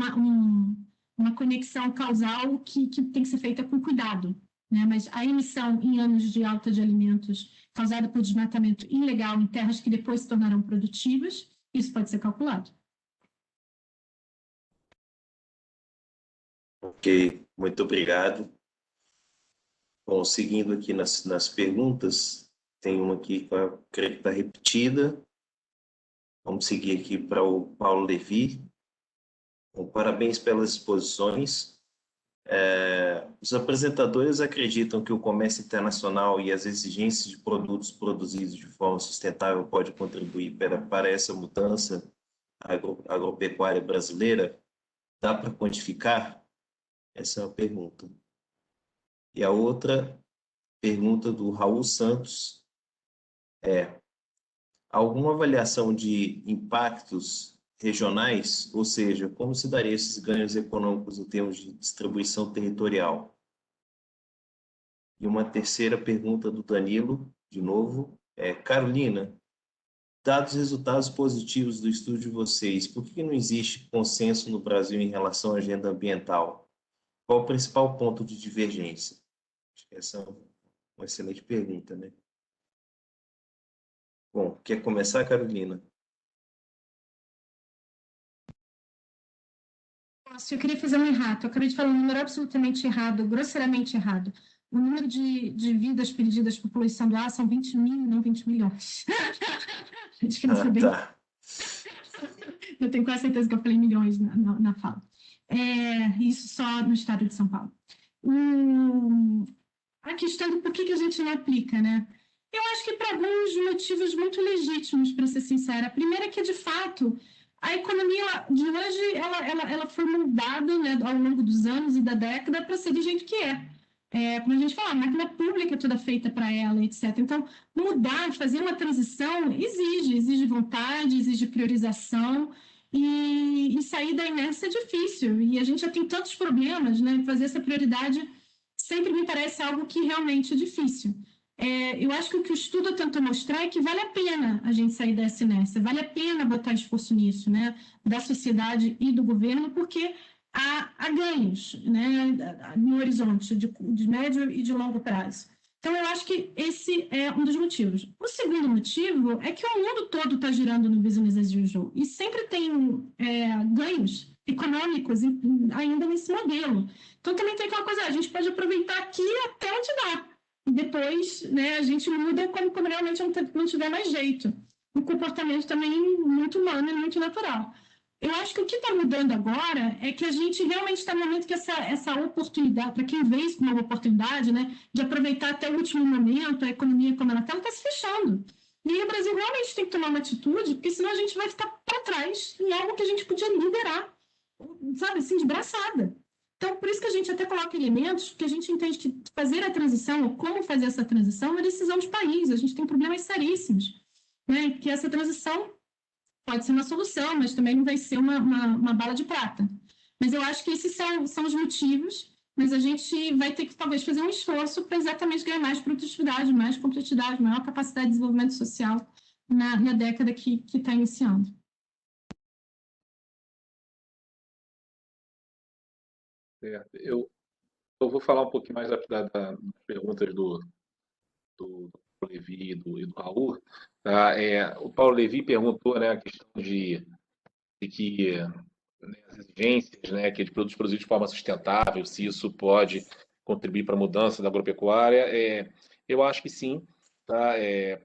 uma conexão causal que tem que ser feita com cuidado. Né? Mas a emissão em anos de alta de alimentos causada por desmatamento ilegal em terras que depois se tornarão produtivas, isso pode ser calculado. Ok, muito obrigado. Bom, seguindo aqui nas perguntas, tem uma aqui que eu creio que está repetida. Vamos seguir aqui para o Paulo Levi. Bom, parabéns pelas exposições. Os apresentadores acreditam que o comércio internacional e as exigências de produtos produzidos de forma sustentável pode contribuir para essa mudança agropecuária brasileira? Dá para quantificar? Essa é uma pergunta. E a outra pergunta do Raul Santos é: alguma avaliação de impactos regionais, ou seja, como se daria esses ganhos econômicos em termos de distribuição territorial? E uma terceira pergunta do Danilo, de novo, Carolina, dados os resultados positivos do estudo de vocês, por que não existe consenso no Brasil em relação à agenda ambiental? Qual o principal ponto de divergência? Acho que essa é uma excelente pergunta, né? Bom, quer começar, Carolina? Eu queria fazer um errado. Eu acabei de falar um número absolutamente errado, grosseiramente errado. O número de vidas perdidas por poluição do ar são 20 mil, não 20 milhões. A gente queria saber. Tá. Eu tenho quase certeza que eu falei milhões na fala. Isso só no estado de São Paulo. A questão do por que a gente não aplica, né? Eu acho que para alguns motivos muito legítimos, para ser sincera. A primeira é que, de fato, a economia de hoje ela foi moldada, né, ao longo dos anos e da década para ser do jeito que é. Como a gente fala, a máquina pública é toda feita para ela, etc. Então, mudar, fazer uma transição exige vontade, exige priorização, e sair da inércia é difícil. E a gente já tem tantos problemas, né? Fazer essa prioridade sempre me parece algo que realmente é difícil. Eu acho que o que o estudo tentou mostrar é que vale a pena a gente sair dessa inércia, vale a pena botar esforço nisso, né? Da sociedade e do governo, porque há ganhos, né, no horizonte de médio e de longo prazo. Então, eu acho que esse é um dos motivos. O segundo motivo é que o mundo todo está girando no business as usual e sempre tem ganhos econômicos ainda nesse modelo. Então, também tem aquela coisa, a gente pode aproveitar aqui até onde dá. E depois, né, a gente muda quando realmente não tiver mais jeito. Um comportamento também muito humano e muito natural. Eu acho que o que está mudando agora é que a gente realmente está no momento que essa oportunidade, para quem vê isso como uma oportunidade, né, de aproveitar até o último momento, a economia como ela está se fechando. E aí o Brasil realmente tem que tomar uma atitude, porque senão a gente vai ficar para trás em algo que a gente podia liderar, sabe, assim, de braçada. Então, por isso que a gente até coloca elementos, porque a gente entende que fazer a transição, ou como fazer essa transição, é uma decisão de país. A gente tem problemas seríssimos, né, que essa transição pode ser uma solução, mas também não vai ser uma bala de prata. Mas eu acho que esses são os motivos, mas a gente vai ter que talvez fazer um esforço para exatamente ganhar mais produtividade, mais competitividade, maior capacidade de desenvolvimento social na década que está iniciando. Eu vou falar um pouquinho mais das perguntas do Paulo Levi e do Raul. Tá? O Paulo Levi perguntou, né, a questão de que né, as exigências, né, que é de produtos produzidos de forma sustentável, se isso pode contribuir para a mudança da agropecuária, eu acho que sim, tá,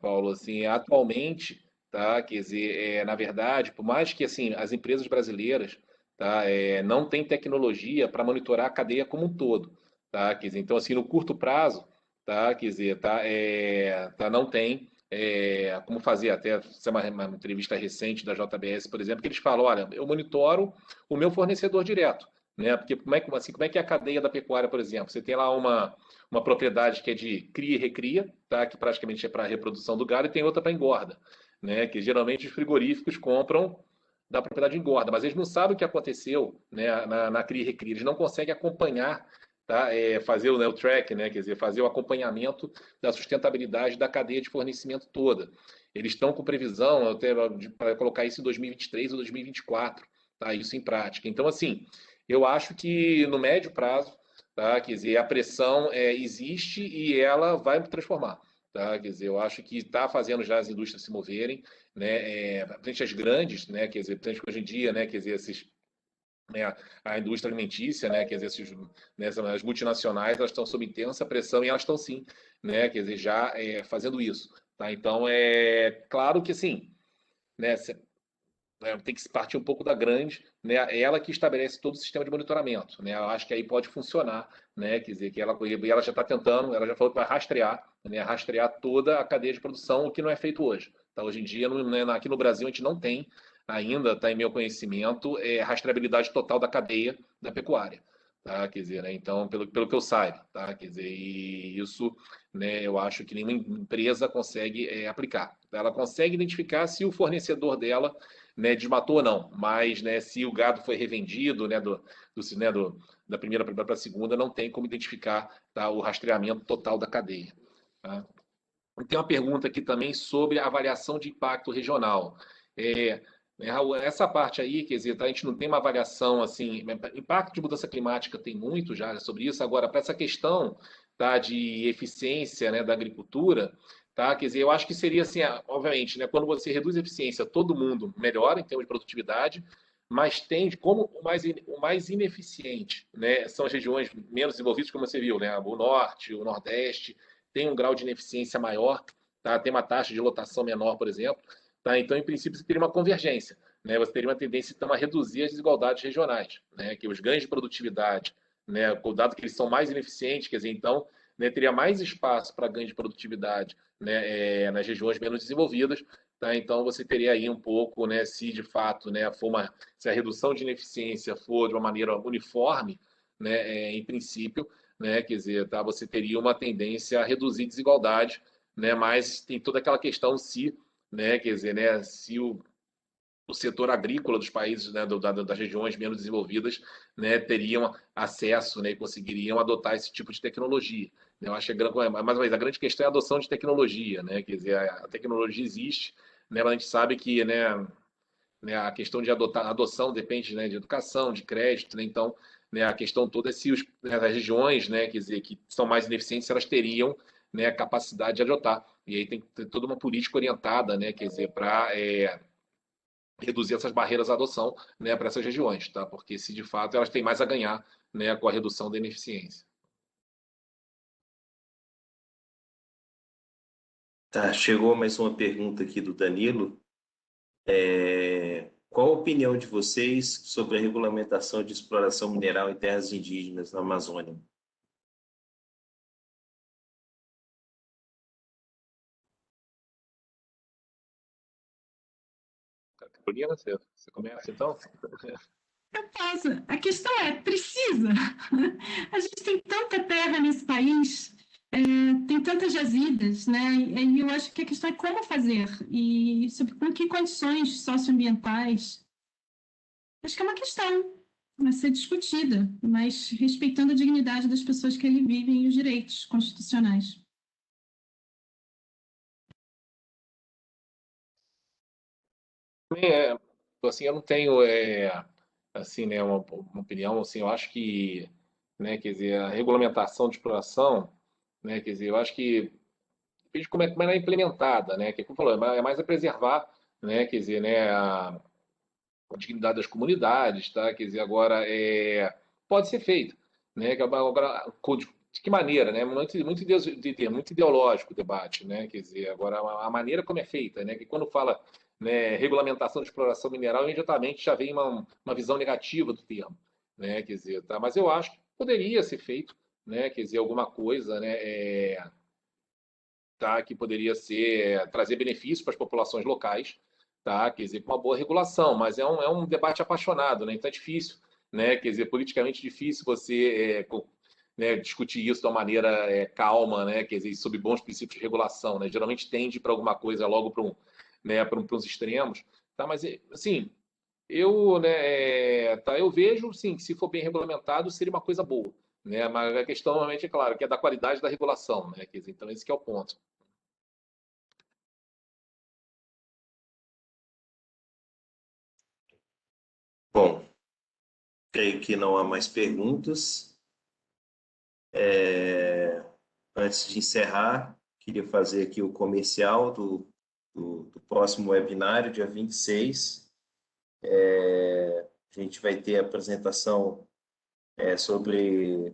Paulo, assim, atualmente, tá, quer dizer, na verdade, por mais que assim as empresas brasileiras, tá, não têm tecnologia para monitorar a cadeia como um todo, tá, quer dizer, então assim no curto prazo, tá, quer dizer, não tem como fazer até uma entrevista recente da JBS, por exemplo, que eles falam, olha, eu monitoro o meu fornecedor direto, né? Porque como é que é a cadeia da pecuária, por exemplo? Você tem lá uma propriedade que é de cria e recria, tá? Que praticamente é para a reprodução do gado, e tem outra para engorda, né? Que geralmente os frigoríficos compram da propriedade de engorda, mas eles não sabem o que aconteceu, né, na cria e recria, eles não conseguem acompanhar, tá? Fazer o track, né? Quer dizer, fazer o acompanhamento da sustentabilidade da cadeia de fornecimento toda. Eles estão com previsão para colocar isso em 2023 ou 2024, tá? Isso em prática. Então, assim, eu acho que no médio prazo, tá? Quer dizer, a pressão existe e ela vai transformar. Tá? Quer dizer, eu acho que está fazendo já as indústrias se moverem, né? Frente às grandes, né? Quer dizer, hoje em dia, né? Quer dizer, né, a indústria alimentícia, né, quer dizer, as multinacionais, elas estão sob intensa pressão e elas estão sim, né, quer dizer, já fazendo isso, tá? Então é claro que assim, né, tem que se partir um pouco da grande, né, é ela que estabelece todo o sistema de monitoramento, né? Eu acho que aí pode funcionar, né, quer dizer, que ela já está tentando, ela já falou que vai rastrear, né, rastrear toda a cadeia de produção, o que não é feito hoje. Tá? Hoje em dia, né, aqui no Brasil, a gente não tem ainda, está em meu conhecimento, rastreabilidade total da cadeia da pecuária. Tá? Quer dizer, né? Então, pelo que eu saiba, tá? Quer dizer, e isso, né, eu acho que nenhuma empresa consegue aplicar. Ela consegue identificar se o fornecedor dela, né, desmatou ou não, mas, né, se o gado foi revendido, da primeira para a segunda, não tem como identificar, tá, o rastreamento total da cadeia. Tá? Tem uma pergunta aqui também sobre a avaliação de impacto regional. É, Raul, essa parte aí, quer dizer, tá, a gente não tem uma avaliação assim, impacto de mudança climática tem muito já sobre isso. Agora, para essa questão, tá, de eficiência, né, da agricultura, tá, quer dizer, eu acho que seria assim, obviamente, né, quando você reduz a eficiência, todo mundo melhora em termos de produtividade, mas tem como o mais ineficiente, né, são as regiões menos desenvolvidas, como você viu, né, o norte, o nordeste, tem um grau de ineficiência maior, tá? Tem uma taxa de lotação menor, por exemplo. Tá? Então, em princípio, você teria uma convergência. Né? Você teria uma tendência então, a reduzir as desigualdades regionais, né? Que os ganhos de produtividade, né? Dado que eles são mais ineficientes, quer dizer, então, né, teria mais espaço para ganho de produtividade, né, nas regiões menos desenvolvidas. Tá? Então, você teria aí um pouco, né, se de fato, né, se a redução de ineficiência for de uma maneira uniforme, né, em princípio, né? Quer dizer, tá? Você teria uma tendência a reduzir desigualdade, né? Mas tem toda aquela questão se, né? Quer dizer, né? Se o setor agrícola dos países, né? Das regiões menos desenvolvidas, né? Teriam acesso, né? E conseguiriam adotar esse tipo de tecnologia. Eu acho que mais uma vez, a grande questão é a adoção de tecnologia, né? Quer dizer, a tecnologia existe, né? Mas a gente sabe que, né, a questão de adoção depende, né, de educação, de crédito, né, então, né, a questão toda é se as regiões, né, quer dizer, que são mais ineficientes, elas teriam, né, a capacidade de adotar. E aí tem que ter toda uma política orientada, né, quer dizer, para reduzir essas barreiras à adoção, né, para essas regiões, tá? Porque se de fato elas têm mais a ganhar, né, com a redução da ineficiência. Tá, chegou mais uma pergunta aqui do Danilo. Qual a opinião de vocês sobre a regulamentação de exploração mineral em terras indígenas na Amazônia? Carolina, você começa então? Eu posso. A questão é, precisa? A gente tem tanta terra nesse país, tem tantas jazidas, né? E eu acho que a questão é como fazer e com que condições socioambientais. Acho que é uma questão a ser discutida, mas respeitando a dignidade das pessoas que ali vivem e os direitos constitucionais. Também assim, eu não tenho assim, né, uma opinião, assim, eu acho que, né, quer dizer, a regulamentação de exploração, né, quer dizer, eu acho que depende de como ela é implementada, né, que como falou, é mais a preservar, né, quer dizer, né, com a dignidade das comunidades, tá? Quer dizer, agora pode ser feito, né? Agora, de que maneira, né? Muito ideológico o debate, né? Quer dizer, agora a maneira como é feita, né? Que quando fala, né, regulamentação de exploração mineral, imediatamente já vem uma visão negativa do termo, né? Quer dizer, tá? Mas eu acho que poderia ser feito, né? Quer dizer, alguma coisa, né? Tá? Que poderia ser trazer benefícios para as populações locais, tá? Quer dizer, com uma boa regulação, mas é um debate apaixonado, né? Então é difícil, né? Quer dizer, politicamente difícil você né, discutir isso de uma maneira calma, né? Quer dizer, sob bons princípios de regulação, né? Geralmente tende para alguma coisa logo para né, para uns extremos, tá? Mas assim, eu vejo, sim, que se for bem regulamentado seria uma coisa boa, né? Mas a questão normalmente é claro que é da qualidade da regulação, né? Quer dizer, então esse que é o ponto. Bom, creio que não há mais perguntas. Antes de encerrar, queria fazer aqui o comercial do próximo webinário, dia 26. A gente vai ter a apresentação sobre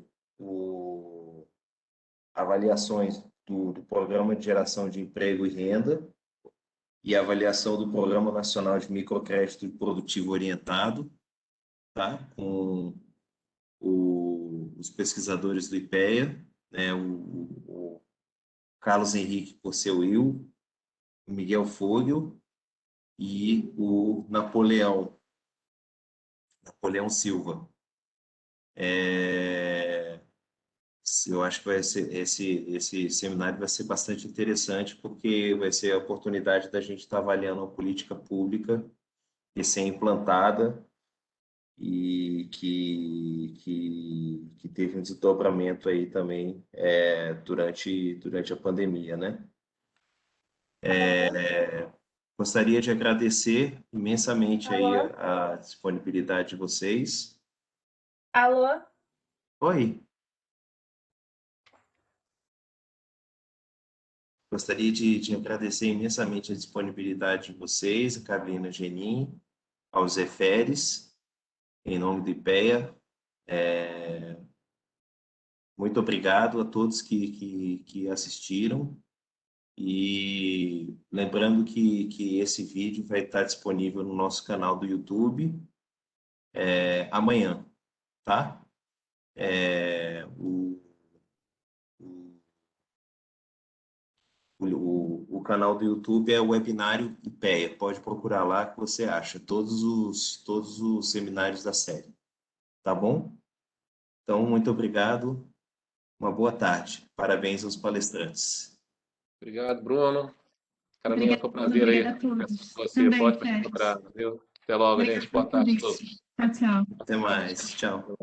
avaliações do Programa de Geração de Emprego e Renda e avaliação do Programa Nacional de Microcrédito Produtivo Orientado, tá? Com os pesquisadores do IPEA, né? o Carlos Henrique Posseuil, o Miguel Fogel e o Napoleão Silva. Eu acho que esse seminário vai ser bastante interessante, porque vai ser a oportunidade da gente estar avaliando uma política pública recém-implantada e que teve um desdobramento aí também durante a pandemia, né? Gostaria de agradecer imensamente aí Alô? a disponibilidade de vocês. Alô? Oi. Gostaria de agradecer imensamente a disponibilidade de vocês, a Carolina Genin, ao Zé Feres, em nome do IPEA. Muito obrigado a todos que assistiram. E lembrando que esse vídeo vai estar disponível no nosso canal do YouTube amanhã, tá? O canal do YouTube é o Webinário IPEA. Pode procurar lá que você acha todos os seminários da série. Tá bom? Então, muito obrigado. Uma boa tarde. Parabéns aos palestrantes. Obrigado, Bruno. Carolina, foi um prazer Obrigada aí. a todos. Você Também, pode Félix. procurar, viu? Até logo, Obrigada gente. Boa pelo tarde a convite. todos. Tchau, tchau. Até mais. Tchau.